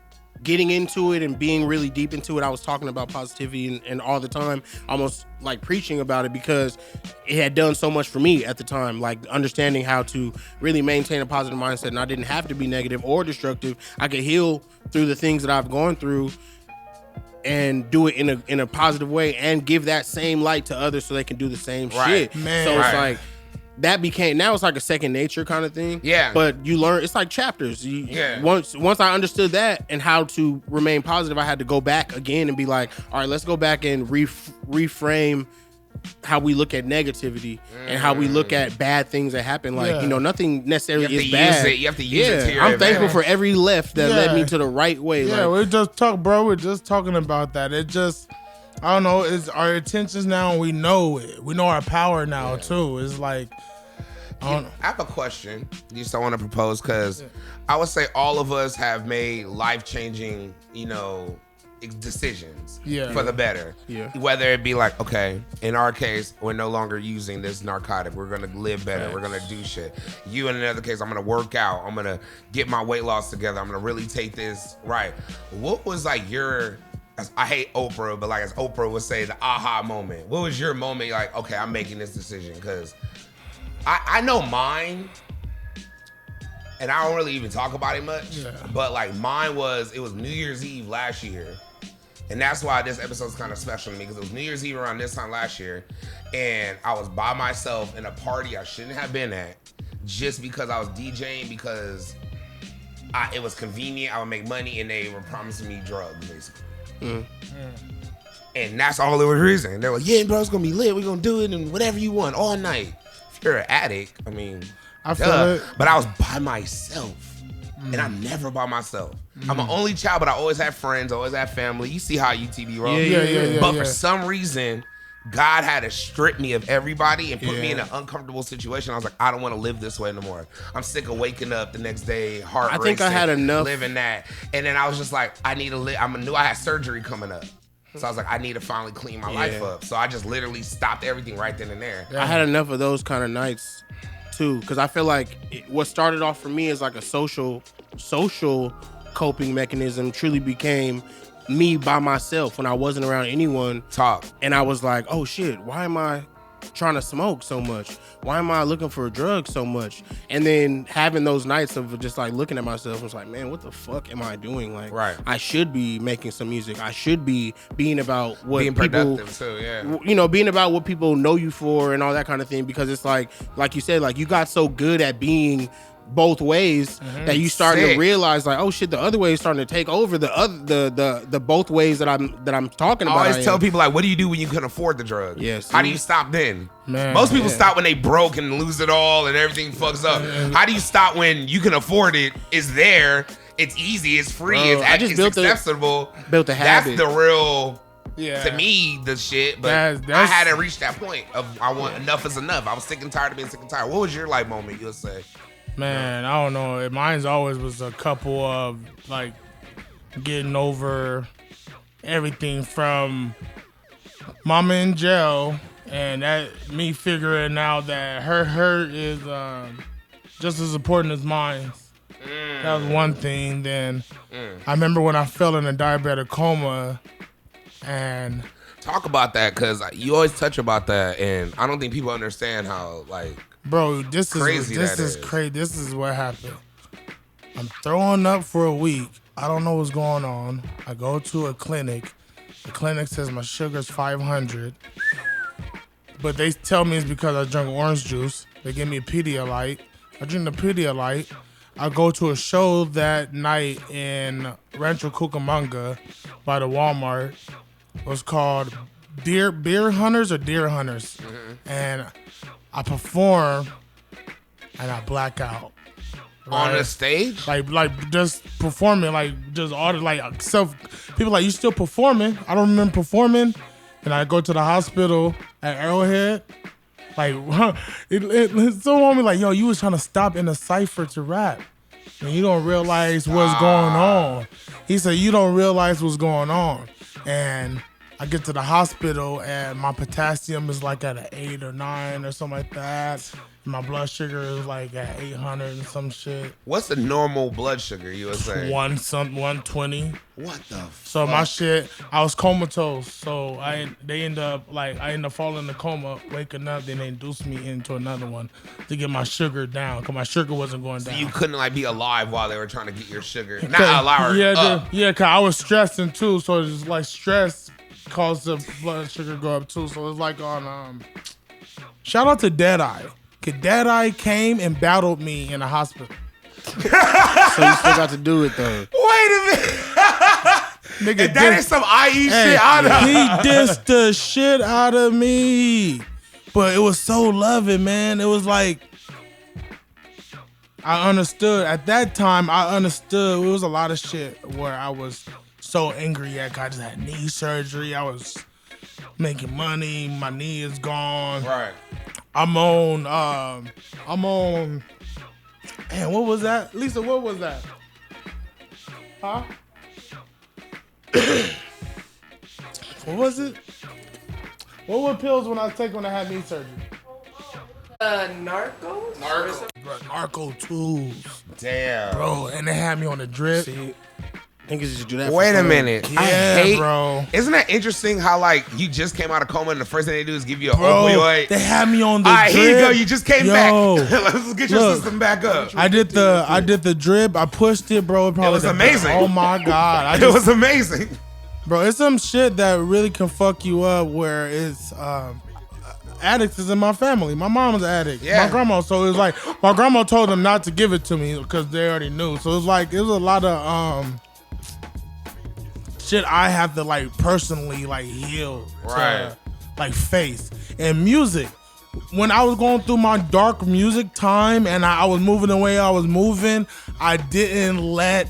getting into it and being really deep into it, I was talking about positivity and all the time, almost like preaching about it because it had done so much for me at the time, like understanding how to really maintain a positive mindset. And I didn't have to be negative or destructive. I could heal through the things that I've gone through and do it in a positive way and give that same light to others so they can do the same shit. Man. So it's like that became, now it's like a second nature kind of thing. Yeah. But you learn, it's like chapters. Once I understood that and how to remain positive, I had to go back again and be like, all right, let's go back and reframe how we look at negativity and how we look at bad things that happen. Like, nothing necessarily is bad. You have to use it to your I'm thankful for every left that led me to the right way. Yeah, we're just talking about that. It just, I don't know, it's our intentions now and we know it. We know our power now too. It's like, I have a question. I want to propose because I would say all of us have made life-changing, decisions for the better. Yeah. Whether it be like, okay, in our case, we're no longer using this narcotic. We're gonna live better. We're gonna do shit. You, in another case, I'm gonna work out. I'm gonna get my weight loss together. I'm gonna really take this right. What was like I hate Oprah, but like as Oprah would say, the aha moment. What was your moment? Like, okay, I'm making this decision because I know mine. And I don't really even talk about it much, but like mine it was New Year's Eve last year. And that's why this episode is kind of special to me because it was New Year's Eve around this time last year. And I was by myself in a party I shouldn't have been at just because I was DJing because it was convenient. I would make money and they were promising me drugs, basically. And that's all the reason. They were like, yeah, bro, it's going to be lit. We're going to do it and whatever you want all night. If you're an addict, I mean... I feel it. But I was by myself. And I'm never by myself. I'm an only child, but I always have friends, always have family. You see how UTV rolls. Yeah. But for some reason, God had to strip me of everybody and put me in an uncomfortable situation. I was like, I don't want to live this way no more. I'm sick of waking up the next day, heart racing. I think I had enough. Living that. And then I was just like, I need to live. I knew I had surgery coming up. So I was like, I need to finally clean my life up. So I just literally stopped everything right then and there. I had enough of those kind of nights too, because I feel like what started off for me as like a social coping mechanism truly became me by myself when I wasn't around anyone. And I was like, oh shit, why am I trying to smoke so much? Why am I looking for drugs so much? And then having those nights of just like looking at myself, I was like, man, what the fuck am I doing? Like, I should be making some music. I should be being about what being people, productive too, being about what people know you for and all that kind of thing. Because it's like you said, like you got so good at being both ways that you starting to realize like, oh shit, the other way is starting to take over the both ways that I'm talking about. I always tell people like, what do you do when you can afford the drug? Yes. How do you stop then? Most people stop when they broke and lose it all and everything fucks up. How do you stop when you can afford it? It's there. It's easy. It's free. It's accessible. Built a habit. That's the real. To me, the shit, but I hadn't reached that point of I want enough is enough. I was sick and tired of being sick and tired. What was your life moment? You'll say. Man, I don't know. Mine's always was a couple of like getting over everything from mama in jail and that me figuring out that her hurt is just as important as mine. That was one thing. Then I remember when I fell in a diabetic coma and talk about that because you always touch about that and I don't think people understand how like. Bro, this is crazy. This is what happened. I'm throwing up for a week. I don't know what's going on. I go to a clinic. The clinic says my sugar's 500. But they tell me it's because I drank orange juice. They give me a Pedialyte. I drink the Pedialyte. I go to a show that night in Rancho Cucamonga by the Walmart. It was called Beer Hunters or Deer Hunters. Mm-hmm. And I perform and I black out. Right? On the stage? Like just performing, like just all the like self. People like, you still performing? I don't remember performing. And I go to the hospital at Arrowhead. Like, someone be like, yo, you was trying to stop in a cipher to rap. And you don't realize what's going on. He said, you don't realize what's going on. And I get to the hospital and my potassium is like at an 8 or 9 or something like that. My blood sugar is like at 800 and some shit. What's the normal blood sugar you would say? 120. What the So my shit, I was comatose. So I end up falling in the coma, waking up, then they induced me into another one to get my sugar down, because my sugar wasn't going down. So you couldn't like be alive while they were trying to get your sugar. Not alive. Yeah, because I was stressing too. So it's just like stress caused the blood sugar go up too. So it's like on shout out to Deadeye. Cause Deadeye came and battled me in the hospital. So you still got to do it though. Wait a minute. Nigga, that is some IE shit out of He dissed the shit out of me. But it was so loving, man. It was like, I understood. At that time, I understood. It was a lot of shit where I was so angry at. I just had knee surgery. I was making money. My knee is gone. Right. I'm on, man, what was that? Lisa, what was that? Huh? What was it? What were pills when I take when I had knee surgery? Narcos? Narco tools. Damn. Bro, and they had me on the drip. See, niggas just do that. Wait a minute. Yeah, I hate, bro. Isn't that interesting how like you just came out of coma and the first thing they do is give you an opioid? They had me on the drip. All right, drip. here you go. You just came back. Let's get your Look, system back up. I did the drip. I pushed it, bro. It was amazing. Oh my God. It was amazing. Bro, it's some shit that really can fuck you up where it's addicts is in my family. My mom's an addict. Yeah. My grandma. So it's like my grandma told them not to give it to me because they already knew. So it's like it was a lot of shit I have to like personally like heal. Right. To, like face. And music. When I was going through my dark music time and I was moving the way I was moving, I didn't let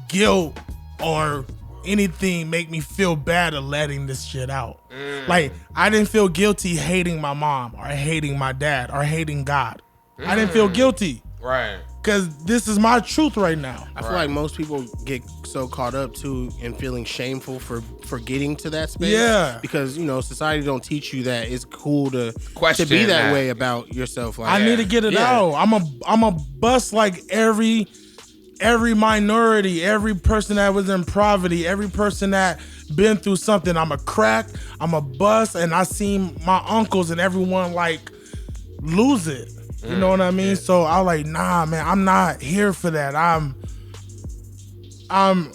guilt or anything make me feel bad of letting this shit out. Like, I didn't feel guilty hating my mom or hating my dad or hating God. I didn't feel guilty. Right. Because this is my truth right now. I feel like most people get so caught up too in feeling shameful for getting to that space. Yeah. Because, you know, society don't teach you that it's cool to Question be that that way about yourself. Like, I need to get it out. I'm a bust like every minority, every person that was in poverty, every person that been through something. I'm a crack, I'm a bust, and I seen my uncles and everyone like lose it. You know what I mean? Yeah. So I like, nah, man, I'm not here for that. I'm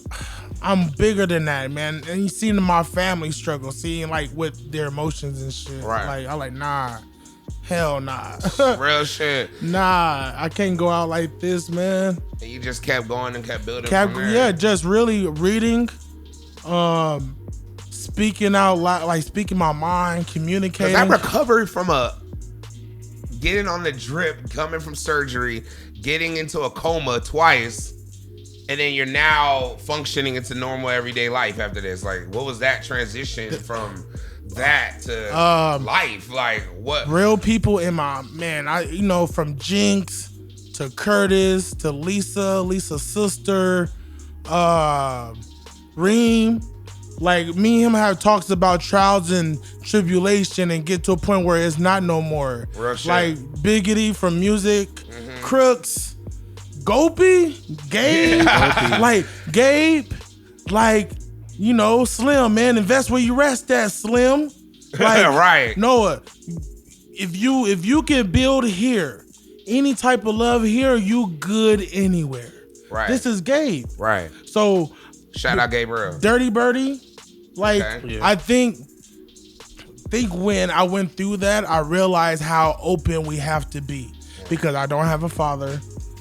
bigger than that, man. And you seen my family struggle, seeing like with their emotions and shit. Right. Like I like, nah. Hell nah. Real shit. Nah, I can't go out like this, man. And you just kept going and kept building from there. Yeah, just really reading, speaking out loud, like speaking my mind, communicating. Because I recovered from getting on the drip, coming from surgery, getting into a coma twice, and then you're now functioning into normal everyday life after this. Like, what was that transition from that to life? Like, what? Real people in my, man, from Jinx to Curtis to Lisa's sister, Reem. Like, me and him have talks about trials and tribulation and get to a point where it's not no more. Real shit. Like, Biggity from music, Crooks, Gopi, Gabe, like, Gabe, like, Slim, man, invest where you rest at, Slim. Like, right. Noah, if you can build here, any type of love here, you good anywhere. Right. This is Gabe. Right. So shout out Gabriel. Dirty Birdie. Like Okay. I think when I went through that, I realized how open we have to be. Because I don't have a father.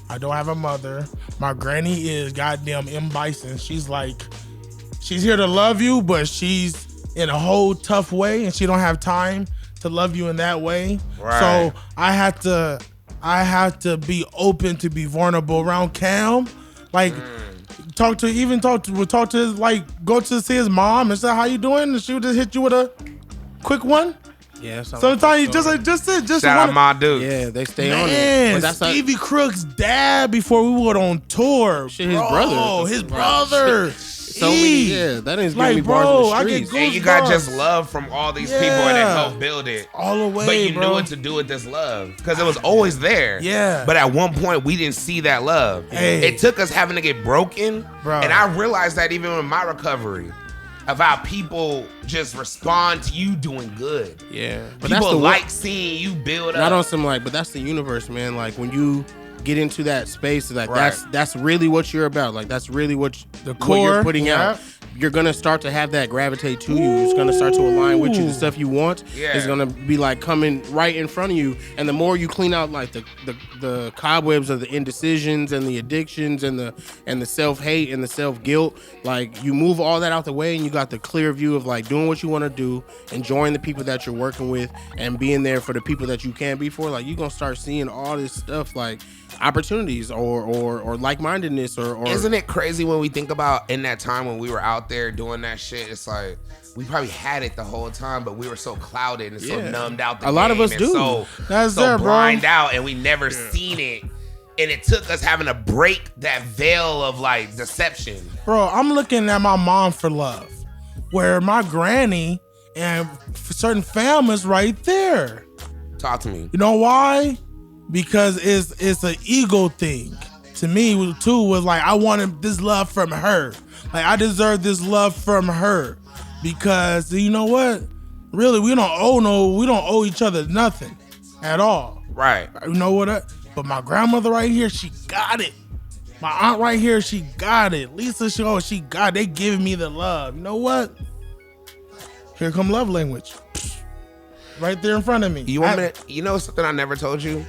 I don't have a mother. My granny is goddamn M. Bison. She's here to love you, but she's in a whole tough way and she don't have time to love you in that way. Right. So I have to be open to be vulnerable around Cam. Like talk to his, like, go to see his mom and say, how you doing? And she would just hit you with a quick one. Yeah, sometimes you just shout out my dude. Yeah, they stay on it. Man, Stevie Crook's dad before we went on tour. Shit, his brother. His brother. So many, that is like, me bro, bars in I the get streets. And you got just love from all these people and it helped build it. All the way, but you bro. knew what to do with this love because it was always there. Yeah. But at one point, we didn't see that love. Hey. It took us having to get broken. Bro. And I realized that even in my recovery of how people just respond to you doing good. Yeah. But People that's like seeing you build up. Not on some but that's the universe, man. Like when you get into that space, like Right. that's really what you're about. Like that's really what The what core, you're putting out. You're gonna start to have that gravitate to you. It's gonna start to align with you. The stuff you want is gonna be like coming right in front of you. And the more you clean out like the cobwebs of the indecisions and the addictions and the self-hate and the self-guilt, like you move all that out the way and you got the clear view of like doing what you want to do, enjoying the people that you're working with, and being there for the people that you can be for. Like you're gonna start seeing all this stuff like opportunities or like-mindedness or Isn't it crazy when we think about in that time when we were out there doing that shit? It's like we probably had it the whole time, but we were so clouded and so numbed out. A lot of us do. So blind out, and we never seen it. And it took us having to break that veil of like deception. Bro, I'm looking at my mom for love, where my granny and certain families right there. Talk to me. You know why? Because it's an ego thing. To me, too, was like I wanted this love from her. Like I deserve this love from her. Because you know what? Really, we don't owe each other nothing at all. Right. You know what? But my grandmother right here, she got it. My aunt right here, she got it. Lisa, she got it. They giving me the love. You know what? Here come love language. Right there in front of me. You know something I never told you?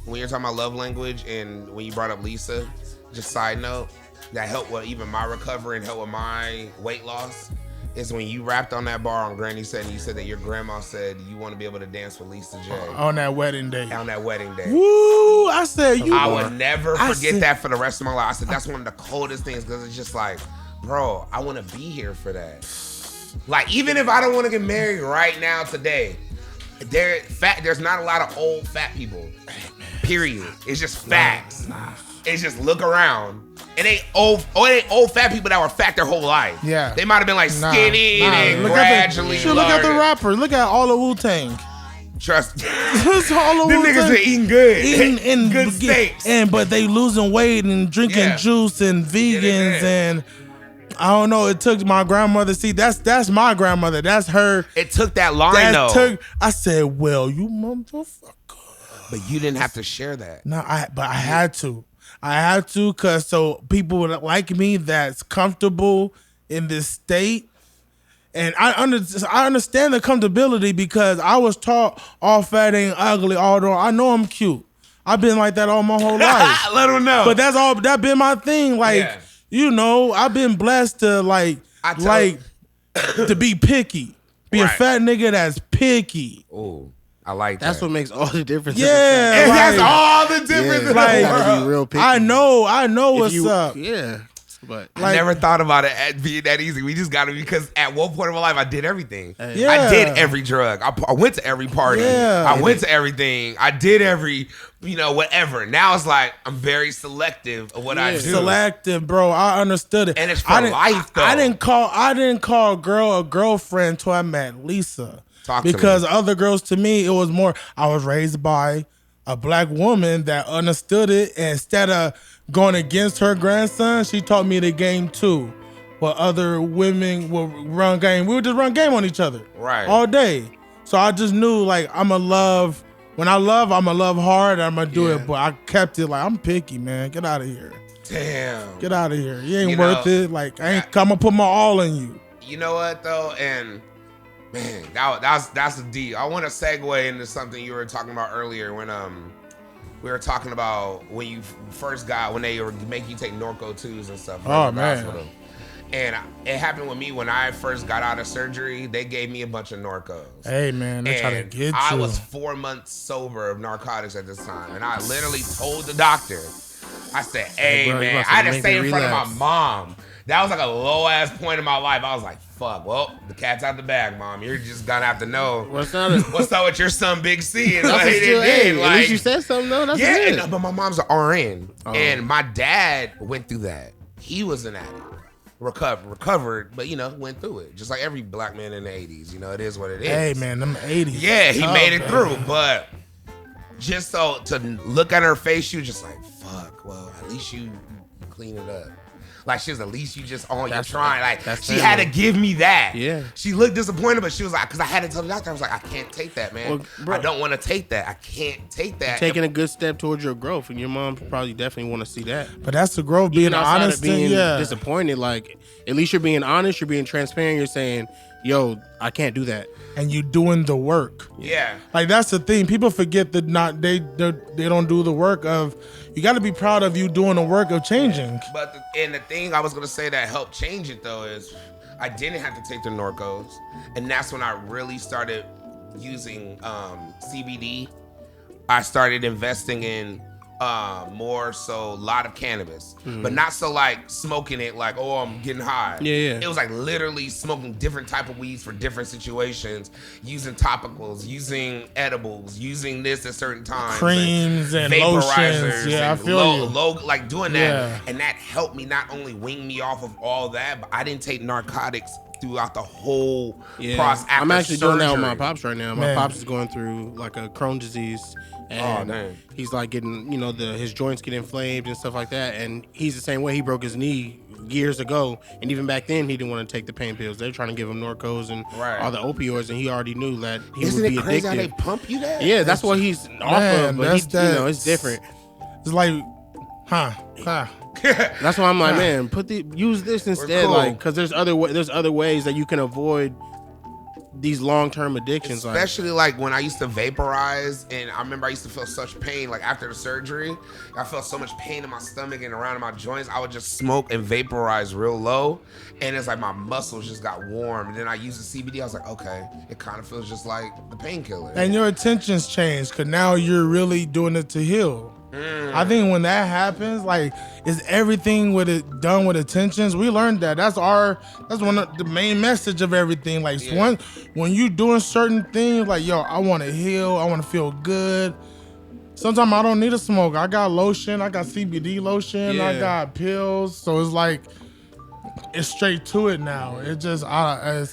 When you're talking about love language and when you brought up Lisa, just side note, that helped with even my recovery and helped with my weight loss, is when you rapped on that bar on Granny Said, and you said that your grandma said you want to be able to dance with Lisa J. On that wedding day. On that wedding day. Woo! I said I would never forget that for the rest of my life. I said that's one of the coldest things because it's just like, bro, I want to be here for that. Like, even if I don't want to get married right now today, there's not a lot of old fat people. Period. It's just facts. It's just look around. It ain't old fat people that were fat their whole life. Yeah. They might have been like skinny and gradually. Look at the rappers. Look at all the Wu-Tang. Trust. all the Them niggas are eating good. Eating good steaks. But they losing weight and drinking juice and vegans and I don't know. It took my grandmother. See, that's my grandmother. That's her. It took that line though. I said, well, you motherfucker. But you didn't have to share that. No, but I had to. I had to, cause so people like me that's comfortable in this state, and I understand the comfortability because I was taught all fat ain't ugly. Although I know I'm cute, I've been like that all my whole life. Let them know. But that been my thing. Like you know, I've been blessed to to be picky, be a fat nigga that's picky. Ooh. I like That's what makes all the difference. Yeah, that's all the difference in the world. Be real picky. I know what's up. Yeah, but I never thought about it being that easy. We just got it because at one point in my life, I did everything. Yeah. I did every drug. I went to every party. Yeah. I went to everything. I did every, whatever. Now it's like I'm very selective of what I do. Selective, bro. I understood it. And it's for life, though. I didn't call a girl a girlfriend till I met Lisa. Because other girls, to me, it was more, I was raised by a black woman that understood it. And instead of going against her grandson, she taught me the game too. But other women will run game. We would just run game on each other. Right. All day. So I just knew, like, I'm going to love hard. I'm going to do it. But I kept it like, I'm picky, man. Get out of here. Damn. Get out of here. You ain't worth it. Like, I'm going to put my all in you. You know what, though? And, man, that's a deep. I want to segue into something you were talking about earlier when we were talking about when you first got, when they were making you take Norco 2s and stuff. Oh, man. Hospital. And it happened with me when I first got out of surgery. They gave me a bunch of Norcos. Hey, man, they're trying to get you. I was 4 months sober of narcotics at this time. And I literally told the doctor, I said, hey, bro, man, I had to stay in front of my mom. That was like a low-ass point in my life. I was like, fuck, well, the cat's out the bag, Mom. You're just going to have to know what's up with your son, Big C. And at least you said something, though. That's good. But my mom's an RN. Oh. And my dad went through that. He was an addict. Recovered, but, went through it. Just like every black man in the 80s. It is what it is. Hey, man, them 80s. Yeah, he made it through. But just so to look at her face, she was just like, fuck, well, at least you clean it up. Like, she was, at least you just on your trying. Like, she had to give me that. Yeah. She looked disappointed, but she was like, because I had to tell the doctor, I was like, I can't take that, man. Well, bro, I don't want to take that. I can't take that. You're taking a good step towards your growth, and your mom probably definitely want to see that. But that's the growth, being honest, being disappointed. Like, at least you're being honest, you're being transparent, you're saying, yo, I can't do that. And you doing the work. Yeah. Like, that's the thing. People forget that they don't do the work of, you got to be proud of you doing the work of changing. But the thing I was going to say that helped change it, though, is I didn't have to take the Norcos. And that's when I really started using CBD. I started investing in more so a lot of cannabis, but not so like smoking it like, oh, I'm getting high. Yeah. It was like literally smoking different type of weeds for different situations, using topicals, using edibles, using this at certain times, creams and lotions. Yeah, and I feel you. Like doing that, and that helped me not only wing me off of all that, but I didn't take narcotics throughout the whole process. I'm actually doing that with my pops right now. My pops is going through like a Crohn's disease. And he's like getting, his joints get inflamed and stuff like that. And he's the same way. He broke his knee years ago. And even back then, he didn't want to take the pain pills. They're trying to give him Norcos and all the opioids. And he already knew that he would be addicted. Isn't it crazy how they pump you that? Yeah, that's what he's off of. But it's different. It's like, That's why I'm like, man, use this instead. Cool. Like, because there's other ways that you can avoid these long-term addictions, especially like when I used to vaporize, and I remember I used to feel such pain. Like after the surgery, I felt so much pain in my stomach and around my joints. I would just smoke and vaporize real low, and it's like my muscles just got warm. And then I used the CBD. I was like, okay, it kind of feels just like the painkiller. And your intentions changed because now you're really doing it to heal. I think when that happens, like, is everything with it done with intentions? We learned that. That's one of the main message of everything. Like, when you doing certain things, like, yo, I want to heal, I want to feel good. Sometimes I don't need to smoke. I got lotion, I got CBD lotion, I got pills. So it's like, it's straight to it now. It just, I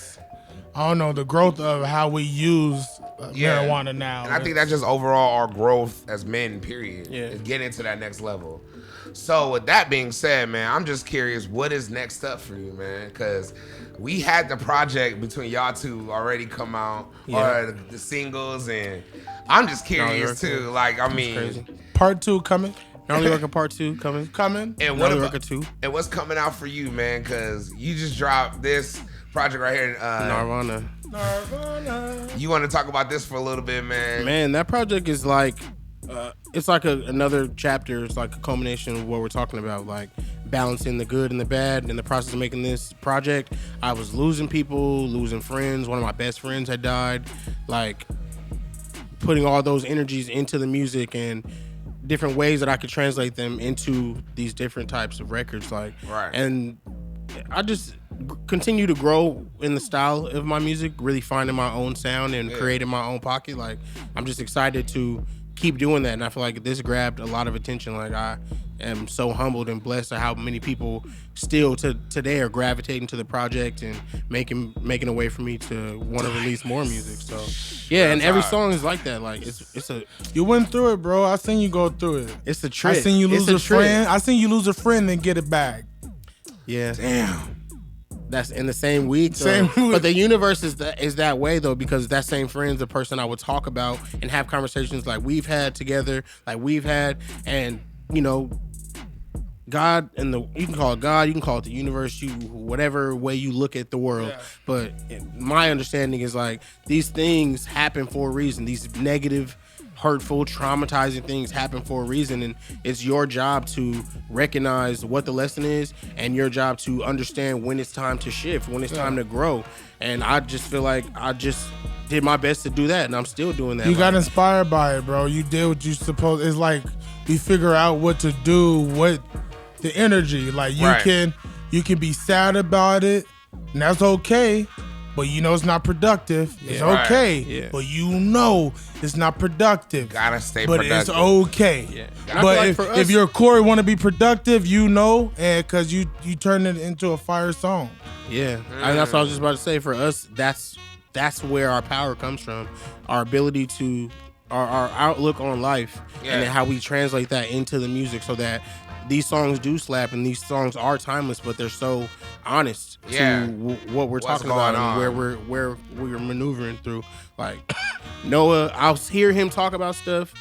don't know, the growth of how we use marijuana now. And I think that's just overall our growth as men, period. Yeah. Is getting to that next level. So with that being said, man, I'm just curious, what is next up for you, man? Because we had the project between y'all two already come out, or the singles, and I'm just curious too. Like, I mean, part 2 coming. Gnarly Worker Part 2 coming. And what about 2? And what's coming out for you, man? Because you just dropped this project right here, Nirvana. You want to talk about this for a little bit, man? Man, that project is like, it's like another chapter. It's like a culmination of what we're talking about, like balancing the good and the bad. In the process of making this project, I was losing people, losing friends. One of my best friends had died. Like, putting all those energies into the music and different ways that I could translate them into these different types of records. Like, and I just continue to grow in the style of my music, really finding my own sound and creating my own pocket. Like, I'm just excited to keep doing that, and I feel like this grabbed a lot of attention. Like, I am so humbled and blessed at how many people still today are gravitating to the project and making a way for me to want to release more music. So and every song is like that. Like, it's a, you went through it, bro. I seen you go through it. It's a trick. I seen you lose a friend. I seen you lose a friend and get it back. Yeah. Damn. That's in the same week. But the universe is that way, though, because that same friend's the person I would talk about and have conversations like we've had together, like we've had, and God and you can call it God, you can call it the universe, whatever way you look at the world. Yeah. But my understanding is like these things happen for a reason. These negative, hurtful, traumatizing things happen for a reason, and it's your job to recognize what the lesson is, and your job to understand when it's time to shift, when it's time to grow. And I just feel like I just did my best to do that, and I'm still doing that. You got inspired by it, bro. You did what you supposed. It's like you figure out what to do, what the energy. Like you can be sad about it, and that's okay. But you know it's not productive. It's okay. But you know it's not productive. Gotta stay but productive. But it's okay. Yeah. But like if your Corey want to be productive, you know, and because you turn it into a fire song. Yeah, that's what I was just about to say. For us, that's where our power comes from. Our ability to, our outlook on life, and then how we translate that into the music, so that these songs do slap, and these songs are timeless, but they're so honest to what we're talking about and where we're maneuvering through. Like Noah, I'll hear him talk about stuff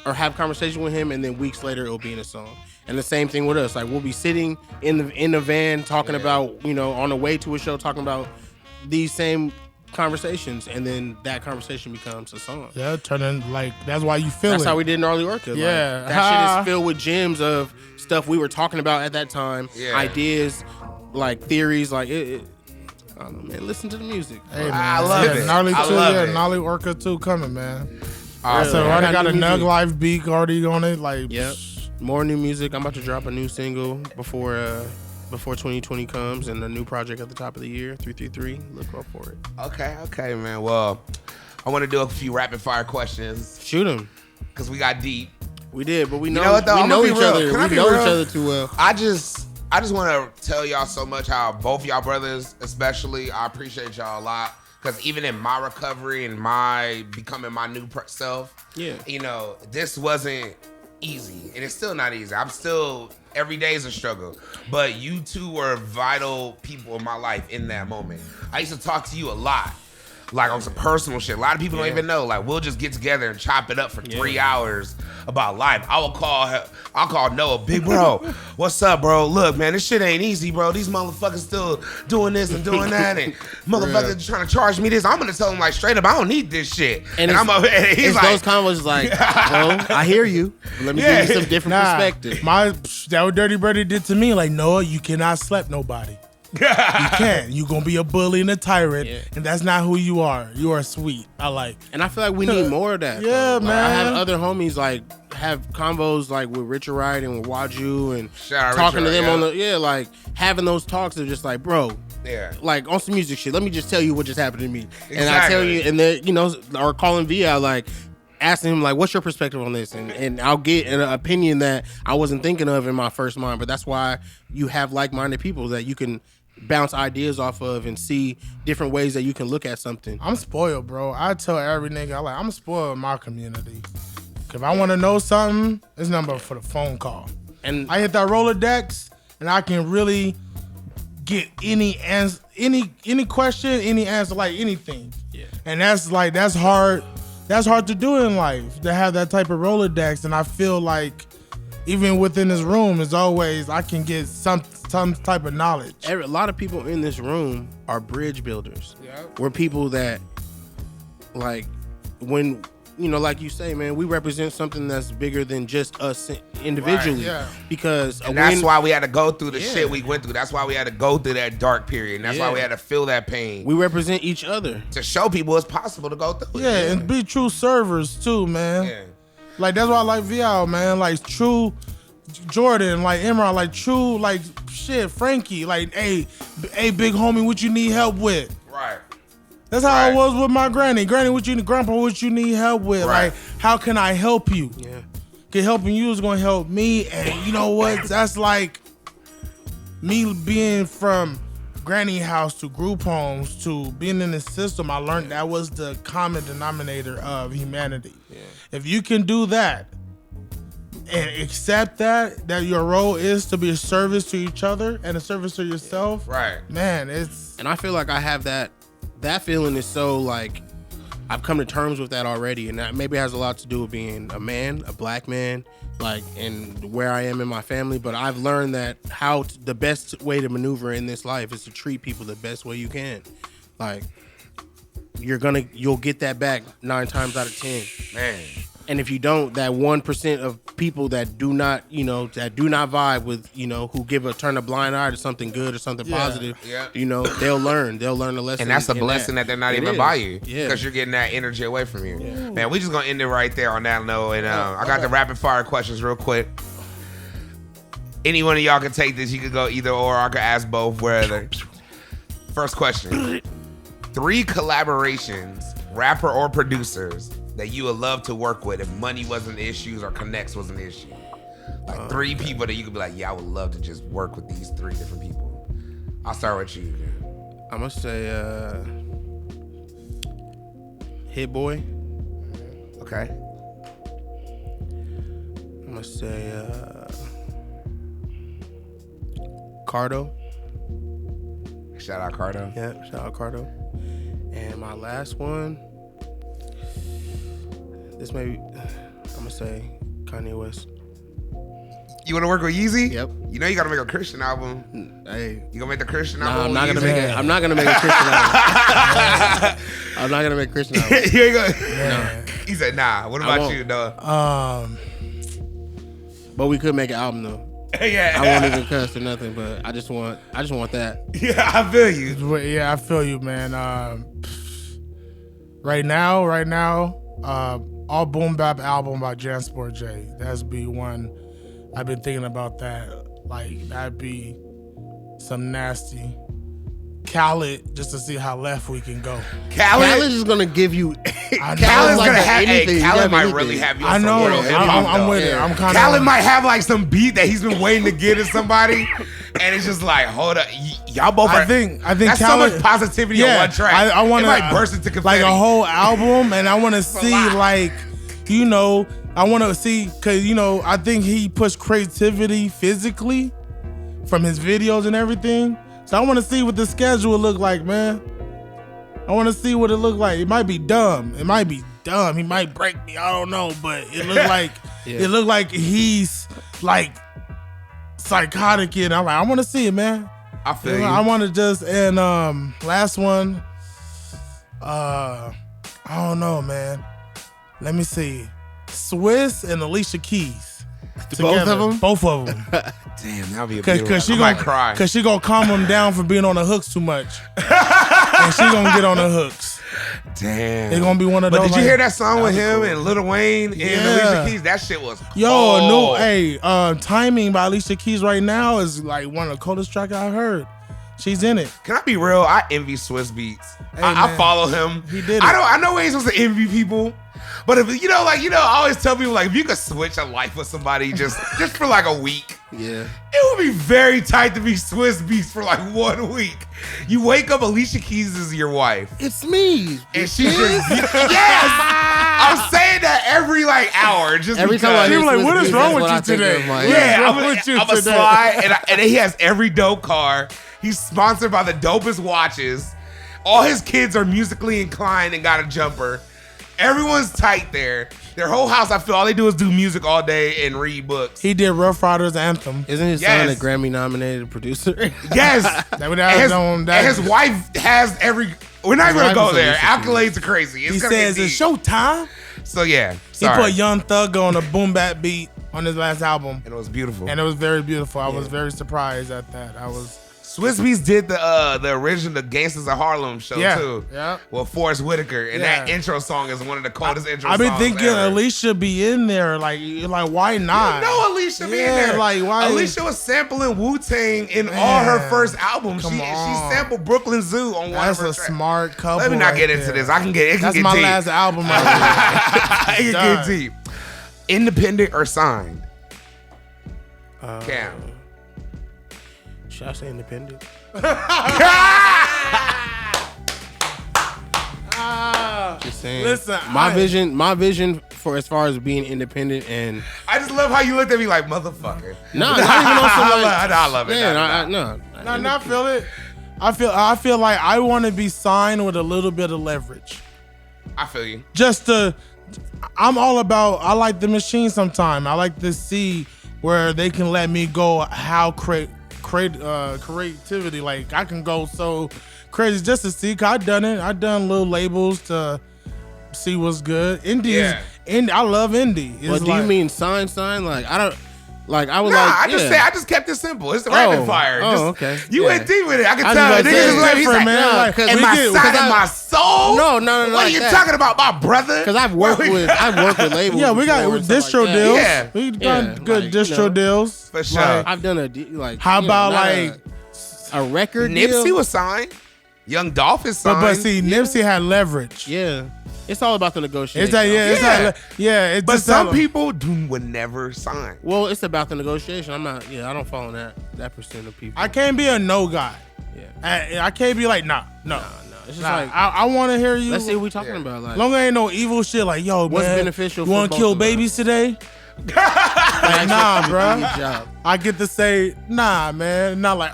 or have conversation with him, and then weeks later it'll be in a song. And the same thing with us. Like we'll be sitting in the van talking about, you know, on the way to a show talking about these same conversations, and then that conversation becomes a song. Yeah, turning like that's why you feel That's it. how we did Gnarly Orca. Yeah, like, that shit is filled with gems of stuff we were talking about at that time, ideas, like theories, like it. I don't know, man. Listen to the music. Hey man, I love it. Gnarly I 2, love it. Gnarly Orca 2 coming, man. So I already got a Nug Life beat already on it. Like, yep. More new music. I'm about to drop a new single before 2020 comes, and a new project at the top of the year, 333. Look up for it. Okay, man. Well, I want to do a few rapid fire questions. Shoot them, because we got deep. We did, but we know, you know what, though? we know each real. other. We know each other too well. I just want to tell y'all so much how both y'all brothers, especially, I appreciate y'all a lot. Because even in my recovery and my becoming my new self, you know, this wasn't easy, and it's still not easy. I'm still, every day is a struggle, but you two were vital people in my life in that moment. I used to talk to you a lot, like on some personal shit. A lot of people don't even know. Like we'll just get together and chop it up for 3 hours about life. I'll call Noah, big bro, what's up, bro? Look, man, this shit ain't easy, bro. These motherfuckers still doing this and doing that, and motherfuckers trying to charge me this. I'm gonna tell him like straight up, I don't need this shit. And I'm up, and he's like, those convos like, bro, I hear you. Let me give you some different perspective. That what Dirty Birdie did to me. Like, Noah, you cannot slap nobody. You can't. You gonna be a bully and a tyrant, and that's not who you are. You are sweet. I like. And I feel like we need more of that. Yeah, man. I have other homies like have convos like with Richard Wright and with Waju and talking to them on the like having those talks of just like, bro. Yeah. Like on some music shit. Let me just tell you what just happened to me. Exactly. And I tell you, and then you know, or calling via like asking him like, what's your perspective on this? And I'll get an opinion that I wasn't thinking of in my first mind. But that's why you have like-minded people that you can bounce ideas off of and see different ways that you can look at something. I'm spoiled, bro. I tell every nigga, I'm spoiled in my community. If I want to know something, it's number for the phone call. And I hit that Rolodex, and I can really get any answer, any question, any answer, like anything. Yeah. And that's hard. That's hard to do in life, to have that type of Rolodex. And I feel like even within this room, as always, I can get some type of knowledge. A lot of people in this room are bridge builders. Yeah. We're people that, like, when, you know, like you say, man, we represent something that's bigger than just us individually. Right, yeah. Because that's why we had to go through the shit we went through. That's why we had to go through that dark period. And that's why we had to feel that pain. We represent each other. To show people it's possible to go through it. Yeah, and be true servers too, man. Yeah. Like, that's why I like VL, man. Like, true Jordan, like Imran, like true, like shit, Frankie, like, hey, big homie, what you need help with? Right. That's how I was with my granny. Granny, grandpa, what you need help with? Right. Like, how can I help you? Yeah. Cause helping you is gonna help me, and you know what? That's like me being from granny house to group homes to being in the system. I learned that was the common denominator of humanity. Yeah. If you can do that and accept that your role is to be a service to each other and a service to yourself, right? Man, and I feel like I have that feeling is so like I've come to terms with that already, and that maybe has a lot to do with being a man, a black man, like, and where I am in my family. But I've learned that the best way to maneuver in this life is to treat people the best way you can. Like, you'll get that back 9 times out of 10, man. And if you don't, that 1% of people that do not vibe with, who turn a blind eye to something good or something positive, they'll learn the lesson. And that's a blessing that they're not even by you, because you're getting that energy away from you. Yeah. Man, we just gonna end it right there on that note. And I got the rapid fire questions real quick. Any one of y'all can take this. You could go either or. I could ask both. Wherever. First question: 3 collaborations, rapper or producers, that you would love to work with if money wasn't the issue or connects wasn't the issue. Like 3 people that you could be like, yeah, I would love to just work with these 3 different people. I'll start with you. I'm gonna say Hit Boy. Okay. I'm gonna say Cardo. Shout out Cardo. Yeah, shout out Cardo. And my last one, this maybe, I'm gonna say Kanye West. You want to work with Yeezy? Yep. You know you got to make a Christian album. Hey, you gonna make the Christian album? I'm not gonna make it. I'm not gonna make a Christian album. I'm not gonna make a Christian album. Here you go. No. He said, "Nah." What about you, Noah? But we could make an album though. Yeah. I won't even cuss or nothing, but I just want that. Yeah, I feel you. Yeah, I feel you, man. Right now, all boom bap album by Jansport J. That's be one. I've been thinking about that. Like, that'd be some nasty. Khaled, just to see how left we can go. Khaled is gonna give you. Khaled's gonna have anything. Khaled might really have you. I know. I'm with it. I'm kind of. Khaled might have like some beat that he's been waiting to get to somebody, and it's just like, hold up, y'all both. I think Khaled, that's so much positivity on one track. I want to like burst into confetti. Like a whole album, and I want to see like, I want to see, because I think he pushed creativity physically from his videos and everything. So I want to see what the schedule look like, man. I want to see what it look like. It might be dumb. He might break me. I don't know, but it look like it look like he's like psychotic, and I'm like, I want to see it, man. I feel you. I want to just, and last one. I don't know, man. Let me see. Swiss and Alicia Keys. Together. Both of them. Damn, that'll be a beautiful. Cause she gonna cry. Cause she gonna calm him down from being on the hooks too much, and she gonna get on the hooks. Damn, it's gonna be one of those. But did you hear that song with him and Lil Wayne and Alicia Keys? That shit was Timing by Alicia Keys right now is like one of the coldest tracks I've heard. She's in it. Can I be real? I envy Swiss Beats. I follow him. He did it. I know we ain't supposed to envy people. But if I always tell people, like, if you could switch a life with somebody just for like a week, yeah, it would be very tight to be Swiss Beats for like 1 week. You wake up, Alicia Keys is your wife. It's me, and she just yes. I'm saying that every like hour, just every time people like, what is wrong with you today? I'm a slide, and he has every dope car. He's sponsored by the dopest watches. All his kids are musically inclined and got a jumper. Everyone's tight there. Their whole house, I feel, all they do is do music all day and read books. He did Rough Riders Anthem. Isn't his son a Grammy-nominated producer? Yes. and his wife has every... We're not going to go there. Accolades are crazy. He says it's showtime. So, yeah. He put Young Thug on a boom bap beat on his last album. And it was beautiful. And it was very beautiful. I was very surprised at that. Swiss Beats did the original The Gangsters of Harlem show too. Yeah. With Forrest Whitaker. And that intro song is one of the coldest intro songs. I've been thinking Alicia be in there. Like why not? You know Alicia be in there. Like, why? Alicia was sampling Wu-Tang in all her first albums. She sampled Brooklyn Zoo on one of her tracks. That's a smart couple. Let me not get into this. That's my deep. last album. Right it can get deep. Independent or signed? Cam. Should I say independent? Just saying. Listen, my vision for as far as being independent, and I just love how you looked at me like motherfucker. No, not even on some like, I love it. Yeah, I feel it. I feel like I want to be signed with a little bit of leverage. I feel you. I'm all about. I like the machine. Sometimes I like to see where they can let me go. How creativity. Like I can go so crazy just to see. Cause I done it. I done little labels to see what's good. Indie. I love indie. But do you mean sign? Like I don't. Like I was I just kept it simple. It's the rapid fire. Okay. You went deep with it. I can tell. Niggas just let me say, man. in my side of my soul. No. What are you talking about, my brother? Because I've worked with labels. Yeah, we got distro deals. Yeah, we done good distro deals for sure. I've done how about like a record? Nipsey was signed. Young Dolph is signed. But see, Nipsey had leverage. Yeah. It's all about the negotiation. But some people would never sign. Well, it's about the negotiation. I don't follow that percent of people. I can't be a no guy. Yeah. I can't be like, no. It's just like I want to hear you. Let's see what we talking about. Like, long as ain't no evil shit. Like, yo, what's man, beneficial? You want to kill babies today? Like, nah, bro. I get to say, nah, man. Not like,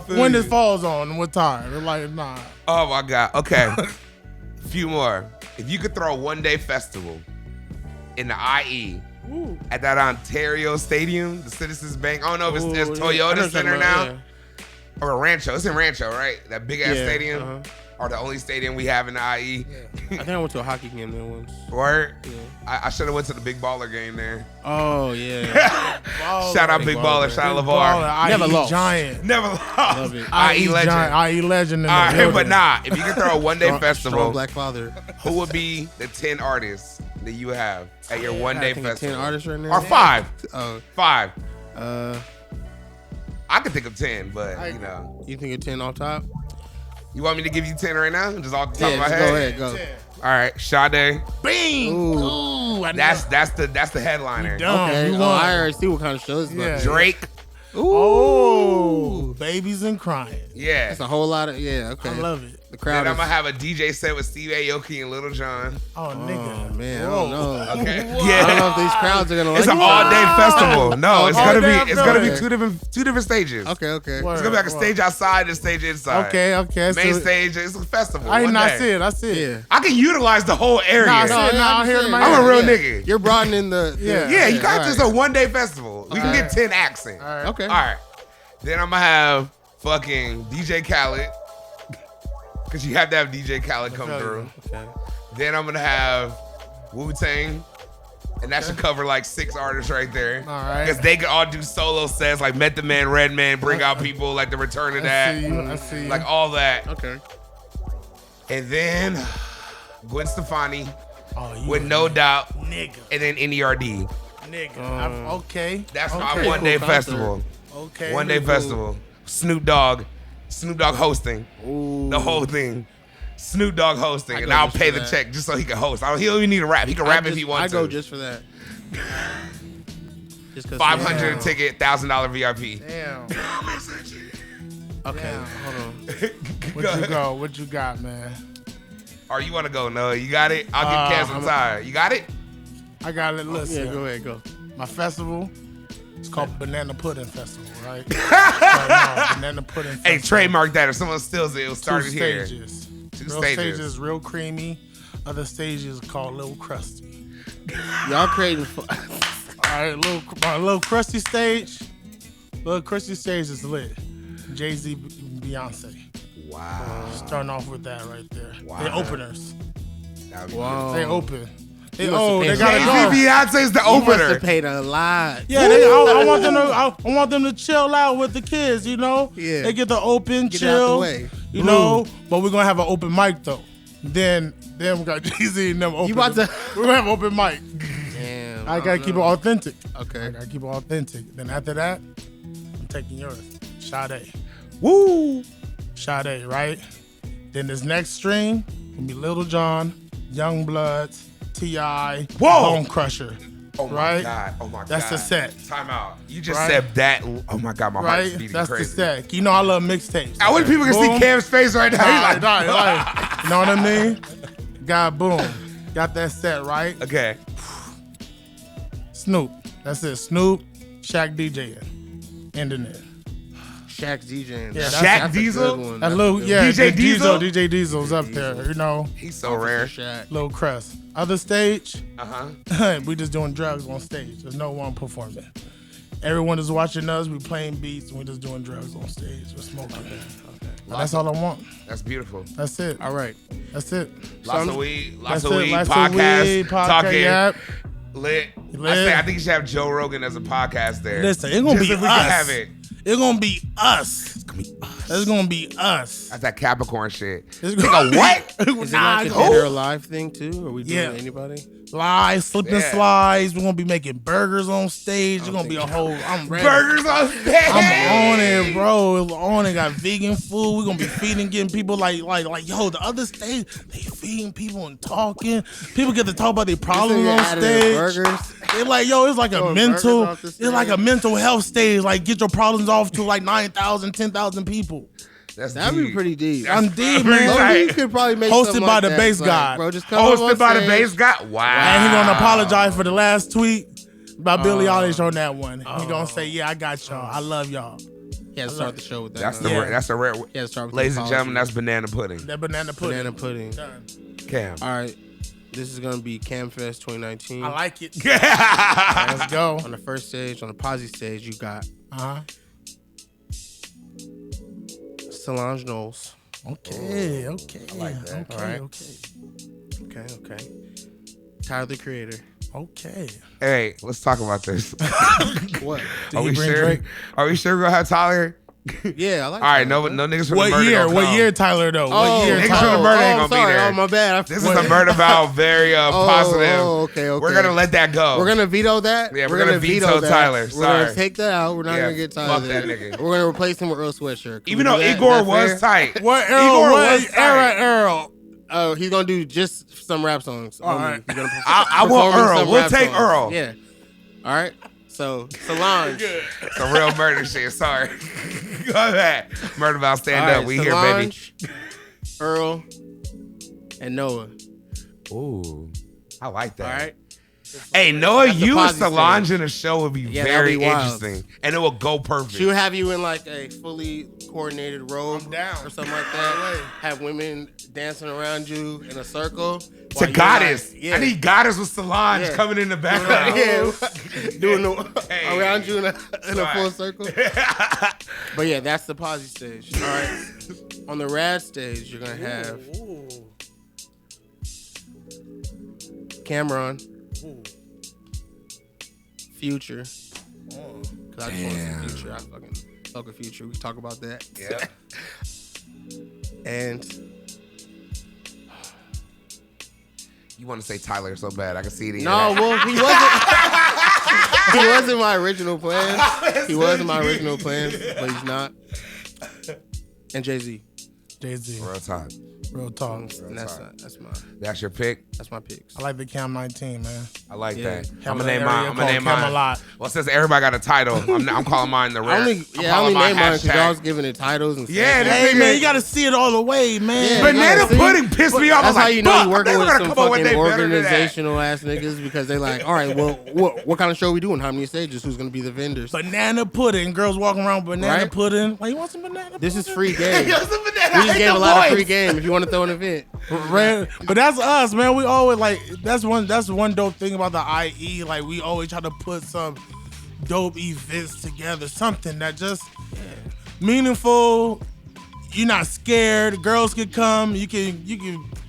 when this falls on, what time? They're like, nah. Oh my God. Okay. Few more. If you could throw a one-day festival in the IE at that Ontario Stadium, the Citizens Bank. I don't know if it's Toyota Center now or Rancho. It's in Rancho, right? That big ass stadium, or the only stadium we have in the IE. I think I went to a hockey game there once. Word? Yeah. I should have went to the Big Baller game there. Oh yeah. Shout out Big Baller. Shout out LeVar. Never lost. Giant. Never lost. Love it. IE legend. IE legend. All right, but nah. If you could throw a one-day festival, strong black father. Who would be the 10 artists that you have at your one-day festival? 10 artists right now. Or 5. Oh, 5. I could think of 10, but you know. You think of 10 on top? You want me to give you 10 right now? Just off the top of my head? Go ahead, go. All right, Sade. Bing! Ooh, that's the headliner. Okay, I already see what kind of show this is. Drake. Ooh, babies and crying. Yeah. That's a whole lot of, okay. I love it. The crowd Then I'm going to have a DJ set with Steve Aoki and Little John. Oh, nigga. Oh, man, I don't know. Okay. Yeah. I don't know if these crowds are going to like it. It's an all-day festival. No, it's gonna be two different stages. Okay. It's going to be like a stage outside and a stage inside. Okay. Main stage, it's a festival. I see it. Yeah. I can utilize the whole area. I'm a real nigga. You're broadening the... Yeah, you got this a one-day festival. We can get 10 acts in. All right. Okay. All right. Then I'm going to have fucking DJ Khaled. Because you have to have DJ Khaled come through. Okay. Then I'm going to have Wu-Tang. And that should cover like 6 artists right there. All right. Because they could all do solo sets like Method Man, Redman, bring out people like the return of that. I see you. Like all that. Okay. And then Gwen Stefani Oh, with No Doubt. Nigga. And then NERD. Nigga. Okay. That's my one-day festival. Okay. One-day festival. Snoop Dogg hosting. Ooh. The whole thing. Snoop Dogg hosting, and I'll pay the check just so he can host. He don't even need to rap. He can rap if he wants to. I go just for that. Just $500 ticket, $1,000 VIP. Damn. Okay, Damn. hold on. What you got, man? Or you want to go? No, you got it? I'll give Cam some time. You got it? I got it. Listen. Yeah, go ahead, go. My festival. It's called Banana Pudding Festival, right? Banana Pudding Festival. Hey, trademark that. If someone steals it, it'll start it here. Two Two stages. Real creamy. Other stages called Little Crusty. Y'all creating... All right, little crusty stage. Little crusty stage is lit. Jay-Z, Beyonce. Wow. Starting off with that right there. Wow. They openers. Wow. They open. They Jay-Z, gotta go. Beyonce's the You opener. must have paid a lot. Yeah, I want them to chill out with the kids, you know? Yeah. They get the open, Get it out the chill. way. You know? But we're gonna have an open mic though. Then we got Jay-Z and them open. You about to... We're gonna have open mic. Damn. I gotta keep it authentic. Okay. I gotta keep it authentic. Then after that, I'm taking yours. Sade. Woo. Sade, right? Then this next stream will be Little John, Young Bloods, T.I., Bone Crusher. Oh my right? God. Oh my God. That's the set. Time out. You just Right? said that. Oh my God. My heart's Right? beating That's crazy. the set. You know I love mixtapes. I wish people could see Boom. Cam's face right now. He's like, Right. You know what I mean? God, boom. Got that set, right? Okay. Snoop. That's it. Snoop, Shaq DJing. Ending it. Shaq's DJing. Yeah, Shaq Diesel? That little, DJ Diesel? DJ Diesel's up there, you know. He's so rare. Little Crest. Other stage, Uh-huh. we just doing drugs on stage. There's no one performing. Everyone is watching us. We playing beats and we just doing drugs on stage. We're smoking. Okay. That's all I want. That's beautiful. That's it. All right. That's it. Lots of weed, Lots podcast, talking. Yep. Lit. I think you should have Joe Rogan as a podcast there. Listen, it's gonna Just be if we can us. have it. It's gonna be us. It's gonna be us. It's gonna be us. That's that Capricorn shit. It's Nigga, what? Is it like a dead or alive thing too? Are we doing anybody? Slides, slipping slides. We're gonna be making burgers on stage. It's gonna be a whole. I'm ready. Burgers on stage. I'm on it, bro. It's on it. Got vegan food. We're gonna be feeding, getting people like yo. The other stage, they feeding people and talking. People get to talk about their problems on stage. Burgers. They're like, yo, it's like a mental. It's like a mental health stage. Like, get your problems off to like 9,000, 10,000 people. That'd be pretty deep. I'm deep, man. You could probably make Hosted by like the that. bass Like, guy. bro, just come Hosted by the bass guy. Wow. And he gonna apologize for the last tweet about Billie Eilish on that one. He gonna say, "Yeah, I got y'all. I love y'all." He has to start the show with that. That's a rare. He has to start with Ladies the and gentlemen, apology. that's banana pudding. That banana pudding. Banana pudding. Done. Cam. All right. This is gonna be Cam Fest 2019. I like it. Let's go. On the first stage, on the posse stage, you got Solange Knowles. Okay. I like that. Okay. All right. Okay. Tyler the Creator. Okay. Hey, let's talk about this. What? Are he we bring sure? Drake? Are we sure we're gonna have Tyler? Yeah, I like. All right, Tyler. no niggas from What the murder. year? gonna What come. year, Tyler? Though. Oh, What year? niggas Tyler? from the murder ain't gonna be sorry. there. Oh, my bad. This is a murder vow, very positive. Okay. We're gonna let that go. We're gonna veto that. Yeah, we're gonna veto that. Tyler. We're Sorry. gonna take that out. We're not Yeah, gonna get Tyler. fuck that there. nigga. We're gonna replace him with Earl Sweatshirt. Can Even we though do that? Igor Is that was fair? tight. What Earl? Igor What was tight. Earl? Oh, he's gonna do just some rap songs. All only. right. He's gonna I want perform Earl. some We'll rap take songs. Earl. Yeah. All right. So Solange. Some real murder shit. Sorry. Go ahead. Murder vow, stand All right, up. We here, baby. Solange, Earl, and Noah. Ooh, I like that. All right. Hey, Noah, That's the you and posse Solange stage. in a show would be Yeah, very that'd be wild. interesting, and it will go perfect. She would have you in like a fully coordinated robe I'm down. or something like that. Have women dancing around you in a circle. To while you're Goddess. like- yeah. I need Goddess with Solange Yeah. coming in the background. Yeah, doing Hey. around you in a Right. full circle. But yeah, that's the posse stage. All right. On the rad stage, you're gonna have Cameron, Future. Cause I just want some Future. I fucking fuck with Future. We can talk about that. Yeah. And You want to say Tyler so bad. I can see it in your no, head. well, he wasn't. He wasn't my original plan. He wasn't my original plan, but he's not. And Jay-Z. Jay-Z. Real talk. Real talk. And that's That's your pick. my picks. I like the Cam 19, man. I like Yeah. that. Have I'm an gonna name area mine. I'm gonna called name mine. Camelot. Well, since everybody got a title, I'm calling mine the rare. I only I'm named calling mine because hashtag. y'all was giving it titles and stuff. Yeah, Like this Hey, nigga- man, you got to see it all the way, man. Yeah, Banana see? pudding pissed me off. I was That's how like, you know fuck, you're working they with were some gonna come up with fucking they better than that. organizational ass niggas because they like, all right, well, what kind of show we doing? How many stages? Who's gonna be the vendors? Banana pudding. Girls walking around with banana Right? pudding. Like, you want some banana pudding? This is free game. Yo, some banana- We just I gave hate a the lot of voice. free game if you want to throw an event. But that's us, man. We always like that's one dope thing about the IE. Like we always try to put some dope events together, something that just meaningful. You're not scared. Girls can come. You can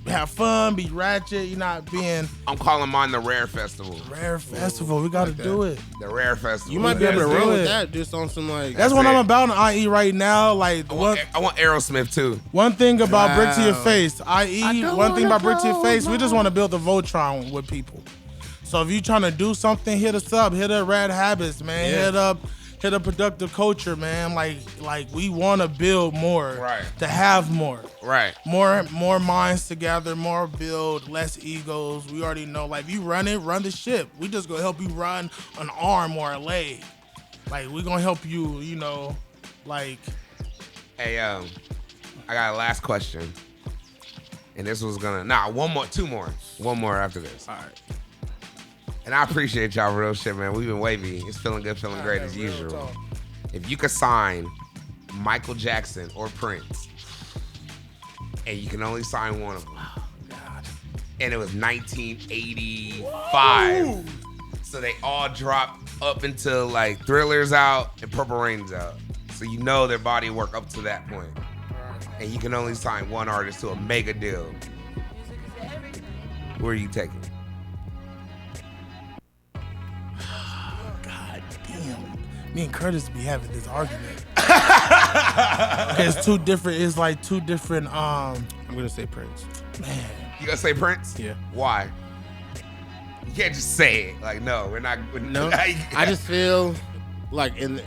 have fun, be ratchet. You're not being I'm calling mine the Rare Festival. rare festival. We got to do it. The Rare Festival. You might be able to do run with it. that just on some like. That's what it. I'm about in IE right now. Like I want Aerosmith too. one thing about Brick to Your Wow. Face, IE, one thing about Brick to Your Face, we just want to build a Voltron with people. So if you trying to do something, hit us up. Hit up Rad Habits, man. Yeah. Hit up Productive Culture, man. Like we want to build more. Right. To have more. Right. More minds together, more build, less egos. We already know, like, if you run it, run the ship. We just gonna help you run an arm or a leg. Like, we gonna help you, like. Hey, I got a last question. And this was gonna two more. One more after this. All right. And I appreciate y'all real shit, man. We've been wavy. It's feeling good, feeling great as real usual. talk. If you could sign Michael Jackson or Prince, and you can only sign one of them. Oh, God. And it was 1985. Whoa. So they all dropped up until like Thriller's out and Purple Rain's out. So you know their body of work up to that point. And you can only sign one artist to a mega deal. Where are you taking? God damn. Me and Curtis be having this argument. It's two different I'm gonna say Prince. Man. You gonna say Prince? Yeah. Why? You can't just say it. Like, no, we're not. No. I just feel like in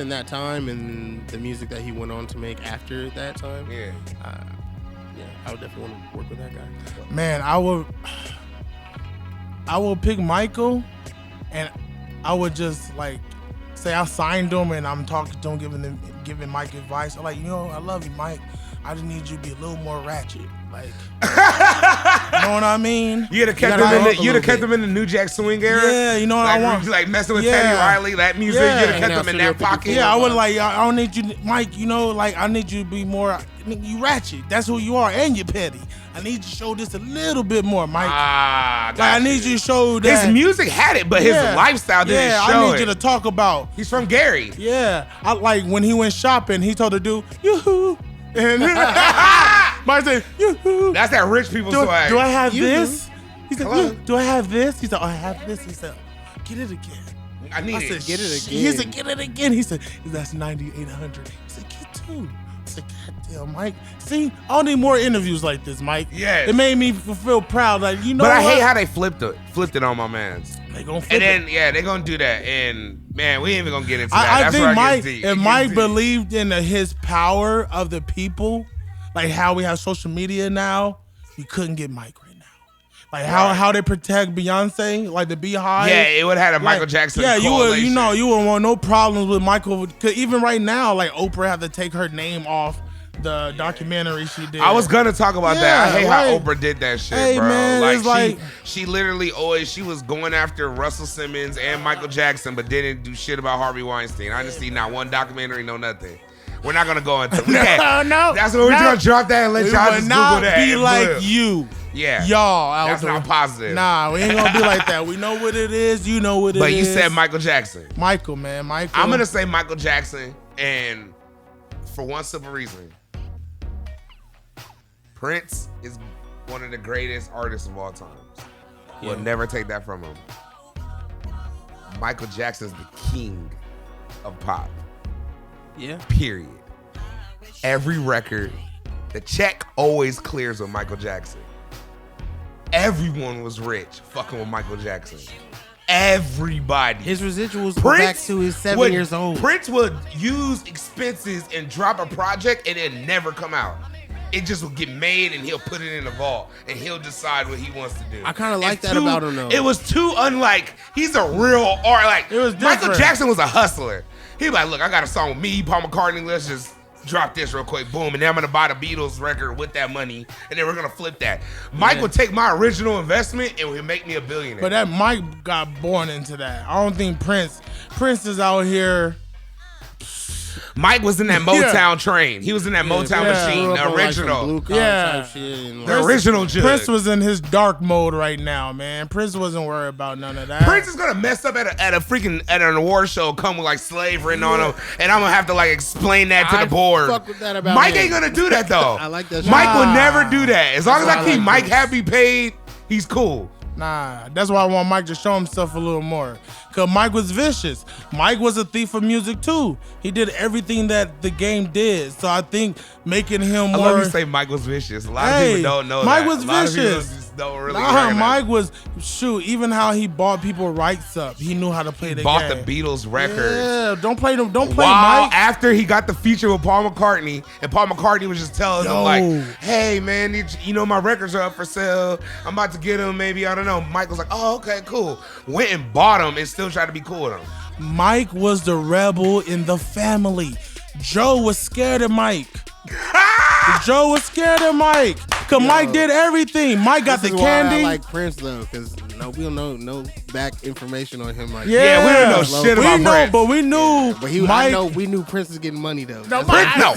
that time and the music that he went on to make after that time. Yeah. I would definitely want to work with that guy. Man, I will pick Michael, and I would just like say I signed him and I'm talking to him, giving Mike advice. I'm like, you know, I love you, Mike. I just need you to be a little more ratchet. Like, you know what I mean? You'd have kept him in the New Jack Swing era. Yeah, you know what like, I want. Like messing with Teddy Riley, that music. Yeah. You'd have kept him in that pocket. Yeah, I would like. I don't need you, Mike. You know, like I need you to be more. You ratchet. That's who you are, and you're petty. I need you to show this a little bit more, Mike. I need you to show that his music had it, but his lifestyle didn't show it. I need you to talk about. He's from Gary. Yeah, I like when he went shopping. He told the dude, "Yoo-hoo," and Mike said, "Yoo-hoo." That's that rich people swag. Do I have this? He said, "Do I have this?" He said, "Oh, I have this." He said, "Get it again." I need it. Get it again. He said, "Get it again." He said, "That's 9,800." He said, "Get two." I said, "God damn, Mike." See, I don't need more interviews like this, Mike. Yeah. It made me feel proud. Like, you know But what? I hate how they flipped it on my mans. They gonna flip and then, it. yeah, they gonna do that. And, man, we ain't even gonna get into that. I That's think where Mike, I get deep. if Mike believed in his power of the people, like how we have social media now, you couldn't get Mike right now. Like how they protect Beyonce, like the Beehive. Yeah, it would have had a Michael Jackson. Yeah, you correlation. wouldn't want no problems with Michael. Cause even right now, like Oprah had to take her name off the documentary she did. I was gonna talk about that. I hate how like, Oprah did that shit, hey, bro. man, it's She literally she was going after Russell Simmons and Michael Jackson, but didn't do shit about Harvey Weinstein. I didn't see not one documentary, no nothing. We're not gonna go into that. No. That's what we're gonna drop that and let y'all just Google that. Be like you. Yeah. Y'all. That's not positive. Nah, we ain't gonna be like that. We know what it is. You know what it is. But you said Michael Jackson. Michael, man. Michael. I'm gonna say Michael Jackson, and for one simple reason. Prince is one of the greatest artists of all time. We'll never take that from him. Michael Jackson's the king of pop. Yeah. Period. Every record, the check always clears with Michael Jackson. Everyone was rich fucking with Michael Jackson. Everybody. His residuals go back to his 7 years old. Prince would use expenses and drop a project and it never come out. It just will get made and he'll put it in the vault and he'll decide what he wants to do. I kind of like that about him though. It was too unlike, he's a real art. Like, it was different. Michael Jackson was a hustler. He was like, look, I got a song with me, Paul McCartney, let's just drop this real quick, boom, and then I'm gonna buy the Beatles record with that money, and then we're gonna flip that. Mike would take my original investment and would make me a billionaire. But that Mike got born into that. I don't think Prince is out here. Mike was in that Motown train. He was in that Motown machine, the original. The original judge. Prince was in his dark mode right now, man. Prince wasn't worried about none of that. Prince is gonna mess up at an award show, come with like slave written on him, and I'm gonna have to like explain that to the board. Fuck with that about Mike him. ain't gonna do that though. I like that. Mike would never do that. As long as I keep like Mike Prince. happy paid, he's cool. Nah, that's why I want Mike to show himself a little more. Because Mike was vicious. Mike was a thief of music, too. He did everything that the game did. So I think making him more... I love you say Mike was vicious. A lot of people don't know Mike that. was vicious. Don't really Mike was... Shoot, even how he bought people rights up. He knew how to play the game. Bought the Beatles records. Yeah, don't play them. Don't play Mike. After he got the feature with Paul McCartney, and Paul McCartney was just telling him like, hey, man, you know my records are up for sale. I'm about to get them maybe, I don't know. Mike was like, oh, okay, cool. Went and bought them and still tried to be cool with them. Mike was the rebel in the family. Joe was scared of Mike. Joe was scared of Mike. Cause Mike did everything. Mike got the candy. I like Prince though, because we don't know no back information on him. Like, we don't know shit about Prince. But we knew. But we knew Prince was getting money though.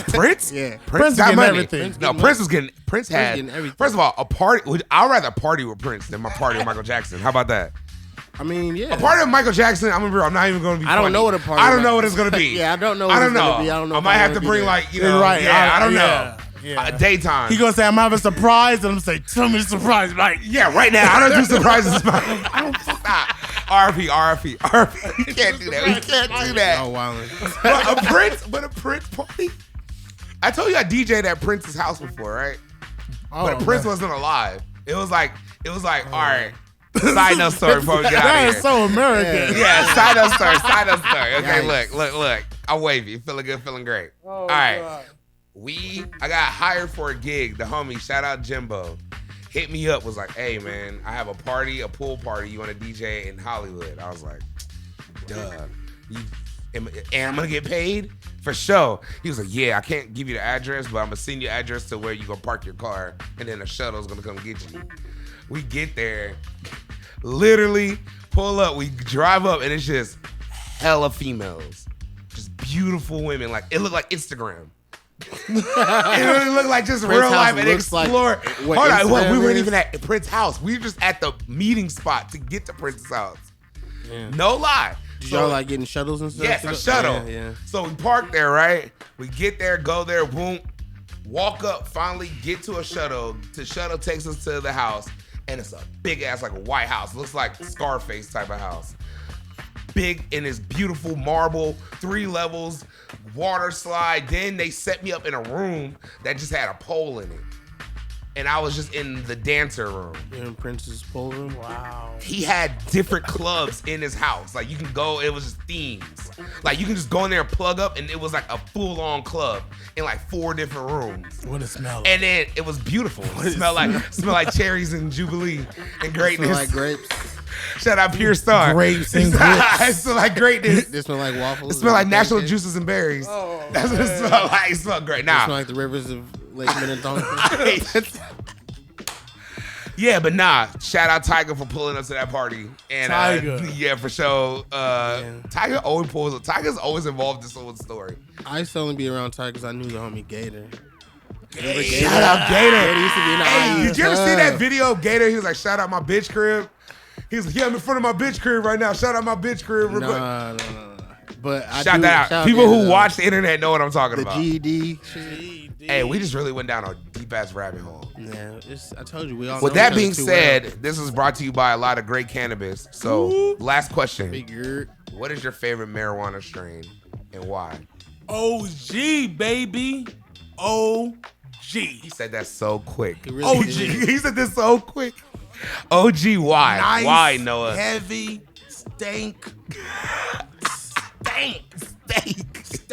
Prince. Yeah, Prince got getting money. everything. Prince was getting. Prince had. getting everything. First of all, a party. I'd rather party with Prince than my party with Michael Jackson. How about that? I mean, yeah. A party with Michael Jackson. I'm not even going to be. I don't funny. know what a party. I don't know what it's going to be. Yeah, I don't know. I don't know. Be. I don't know. I might have to bring like Right. Yeah, I don't know. Yeah. Daytime. He gonna say I'm having a surprise, and I'm gonna say, "Tell me the surprise." Like, yeah, right now I don't do surprises. I don't fuck that. RP. We can't do that. We can't do that. Oh wow. But a Prince party. I told you I DJ'd at Prince's house before, right? But Prince wasn't alive. It was like, all right. Side note story before we get out of here. that is so American. Yeah, side note story. Okay, look. I'm wavy. Feeling good, feeling great. All right. God. I got hired for a gig. The homie, shout out Jimbo, hit me up, was like, hey man, I have a pool party. You want to DJ in Hollywood? I was like, duh. And I'm gonna get paid? For sure. He was like, yeah, I can't give you the address, but I'm gonna send you address to where you gonna park your car, and then a shuttle's gonna come get you. We get there, literally pull up, we drive up, and it's just hella females. Just beautiful women. Like, it looked like Instagram. It looked like just Prince real life and explore. Hold on, we weren't even at Prince's house. We were just at the meeting spot to get to Prince's house. Yeah. No lie. Did y'all like getting shuttles and stuff? Yes, a shuttle. Yeah. So we park there, right? We get there, go there, boom, walk up, finally get to a shuttle. The shuttle takes us to the house, and it's a big ass, like a white house. Looks like Scarface type of house. Big, and it's beautiful marble, 3 levels, water slide. Then they set me up in a room that just had a pole in it. And I was just in the dancer room. In Prince's pole room? Wow. He had different clubs in his house. Like, you can go, it was just themes. Like, you can just go in there and plug up, and it was like a full-on club in like 4 different rooms. What it smell like? And then it was beautiful. It smelled like cherries and Jubilee and greatness. Smell like grapes. Shout out Pure Star. Grapes and grapes. It smelled like greatness. It smelled like waffles. It smelled like natural juices and berries. Oh, that's what it smelled like. It smelled great. It Nah. smelled like the rivers of Lake Minnetonka. Yeah, but nah. Shout out Tiger for pulling us to that party. And Tiger. Yeah, for sure. Tiger always pulls. Tiger's always involved in someone's story. I used to only be around Tiger because I knew the homie Gator. Shout out Gator. Gator used to be in the Hey, did you ever see that video of Gator? He was like, shout out my bitch crib. He was like, yeah, I'm in front of my bitch crib right now. Shout out my bitch crib. No. But shout that out. People who watch the internet know what I'm talking about. The GED. Hey, we just really went down a deep ass rabbit hole. Yeah, I told you we all. With that being said, this is brought to you by a lot of great cannabis. So, last question: what is your favorite marijuana strain and why? OG, baby. OG. He said that so quick. Really OG. He said this so quick. OG, why? Nice, why, Noah? Heavy, stank.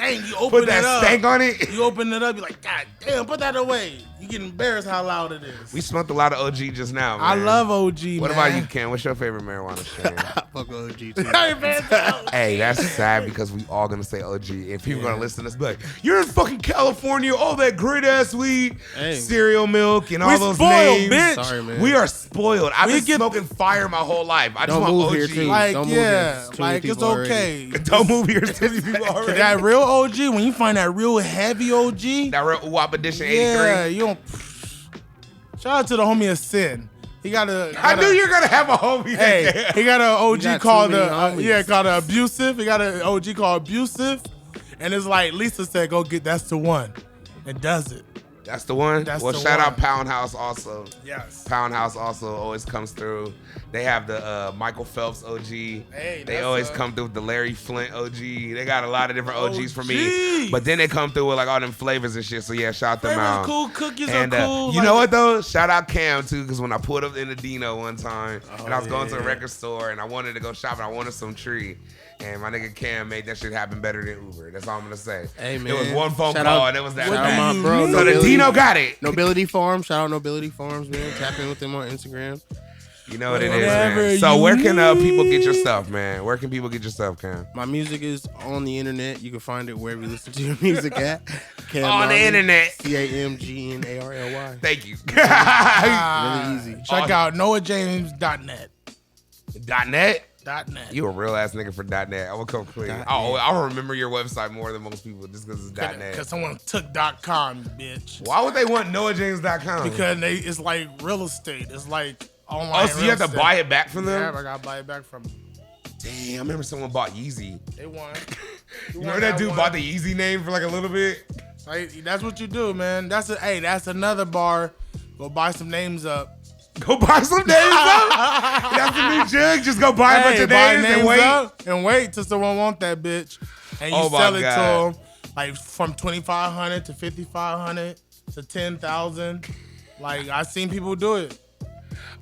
You open Put that stank on it. You open it up, you're like, God damn, put that away. You get embarrassed how loud it is. We smoked a lot of OG just now, man. I love OG, What man. about you, Ken? What's your favorite marijuana strain? Fuck OG too. Hey, that's sad because we all gonna say OG, and people gonna listen to us be like, "You're in fucking California, all that great ass weed, cereal milk, and all those spoiled, names." bitch. Sorry, man. We are spoiled. I've been smoking fire my whole life. I just want move OG. here, too. Like, Don't move here. Too many like it's people okay. Don't move here. Too many people already. That real OG, when you find that real heavy OG, That real WAP edition yeah, 83. you don't. Shout out to the homie of Sin. He got a. I knew you were gonna have a homie. Hey, he got an OG got called too many homies. called Abusive. He got an OG called Abusive, and it's like Lisa said, "Go get that's the one," and does it. That's the one. That's Well, the shout one. out Pound House also. Yes. Pound House also always comes through. They have the Michael Phelps OG. Hey, They that's always a- come through with the Larry Flint OG. They got a lot of different OGs for me. OGs. But then they come through with like all them flavors and shit. So yeah, shout them Flavors out. cool, cookies And are cool. you know what though? Shout out Cam too, because when I pulled up in the Dino one time, and I was going to the yeah. record store and I wanted to go shopping, I wanted some tree. And my nigga Cam made that shit happen better than Uber. That's all I'm gonna say. Hey, It was man. one phone Shout call out- and it was that. Shout out bad. my bro. So the Dino got it. Nobility Farms. Shout out Nobility Farms, man. Tap in with them on Instagram. You know what it is, man. So where can people get your stuff, man? Where can people get your stuff, Cam? My music is on the internet. You can find it wherever you listen to your music at. Cam on the internet. CAMGNARLY. Thank you. Really easy. Check out NoaJames.net. .net? .net. You a real ass nigga for .net. I will come clean. I'll remember your website more than most people just because it's .net. Because someone took .com, bitch. Why would they want NoaJames.com? Because it's like real estate. It's like online. Oh, so you have to buy it back from them? Yeah, I gotta buy it back from them. Damn, I remember someone bought Yeezy. They won. You remember that dude bought the Yeezy name for like a little bit? Like, that's what you do, man. That's another bar. Go buy some names up. Go buy some names up? That's a new jug. Just go buy a bunch of names and wait. And wait till someone want that bitch. And you sell it to them like from $2,500 to $5,500 to $10,000. Like, I've seen people do it.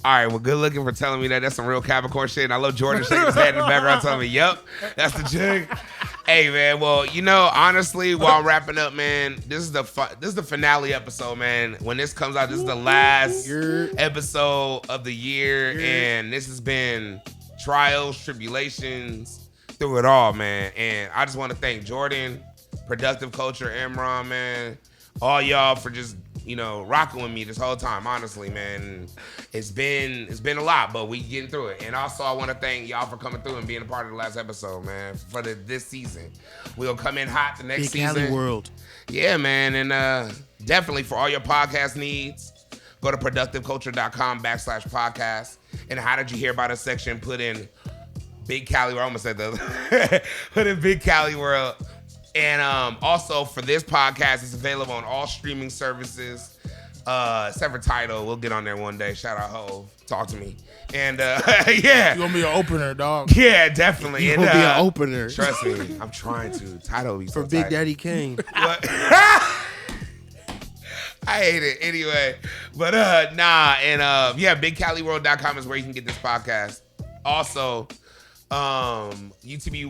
All right, well, good looking for telling me that. That's some real Capricorn shit. And I love Jordan shaking his head in the background telling me, yep, that's the jug. Hey, man, well, honestly, while I'm wrapping up, man, this is the finale episode, man. When this comes out, this is the last episode of the year. And this has been trials, tribulations, through it all, man. And I just want to thank Jordan, Productive Culture, Imran, man, all y'all for just rocking with me this whole time, honestly, man. It's been a lot, but we getting through it. And also, I want to thank y'all for coming through and being a part of the last episode, man, for this season. We'll come in hot the next season. Cali world. Yeah, man. And definitely for all your podcast needs, go to productiveculture.com/podcast. And how did you hear about us section? Put in Big Cali World. I almost said the other. Put in Big Cali World. And also for this podcast, it's available on all streaming services, except for Tidal. We'll get on there one day. Shout out Hove. Talk to me. And yeah. You're going to be an opener, dog. Yeah, definitely. You're going to be an opener. Trust me. I'm trying to. Tidal be so for Big tight. Daddy Kane. What? I hate it. Anyway. But yeah, BigCaliWorld.com is where you can get this podcast. Also, used to be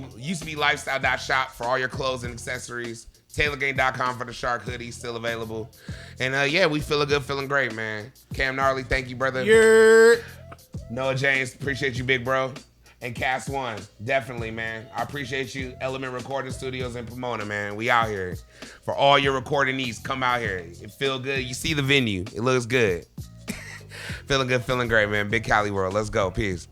lifestyle.shop for all your clothes and accessories. TaylorGang.com for the shark hoodie, still available. And yeah, we feeling good, feeling great, man. Cam Gnarly, thank you, brother. Yeah. Noa James, appreciate you, big bro. And Cast One, definitely, man. I appreciate you. Element Recording Studios in Pomona, man. We out here. For all your recording needs, come out here. It feel good. You see the venue. It looks good. Feeling good, feeling great, man. Big Cali World. Let's go. Peace.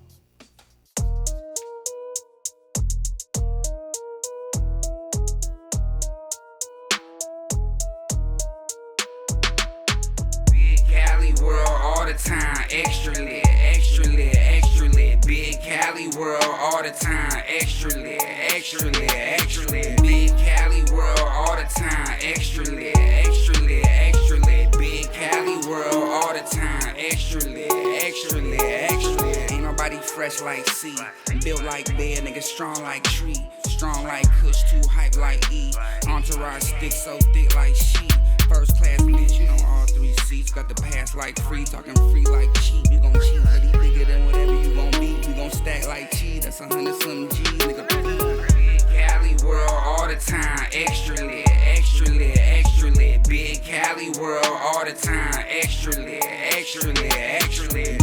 Time, extra lit, extra lit, extra lit. Big Cali World all the time, extra lit, extra lit, extra lit. Big Cali World all the time, extra lit, extra lit, extra lit. Big Cali World all the time, extra lit, extra lit, extra lit. Ain't nobody fresh like C, built like bear, nigga strong like tree, strong like Kush, too hype like E. Entourage stick so thick like she. First class bitch, all 3 seats. Got the pass like free, talking free like cheap. You gon' cheat, hoodie bigger than whatever you gon' be. We gon' stack like cheese, that's 100-something G, nigga. Big Cali World all the time, extra lit, extra lit, extra lit. Big Cali World all the time, extra lit, extra lit, extra lit.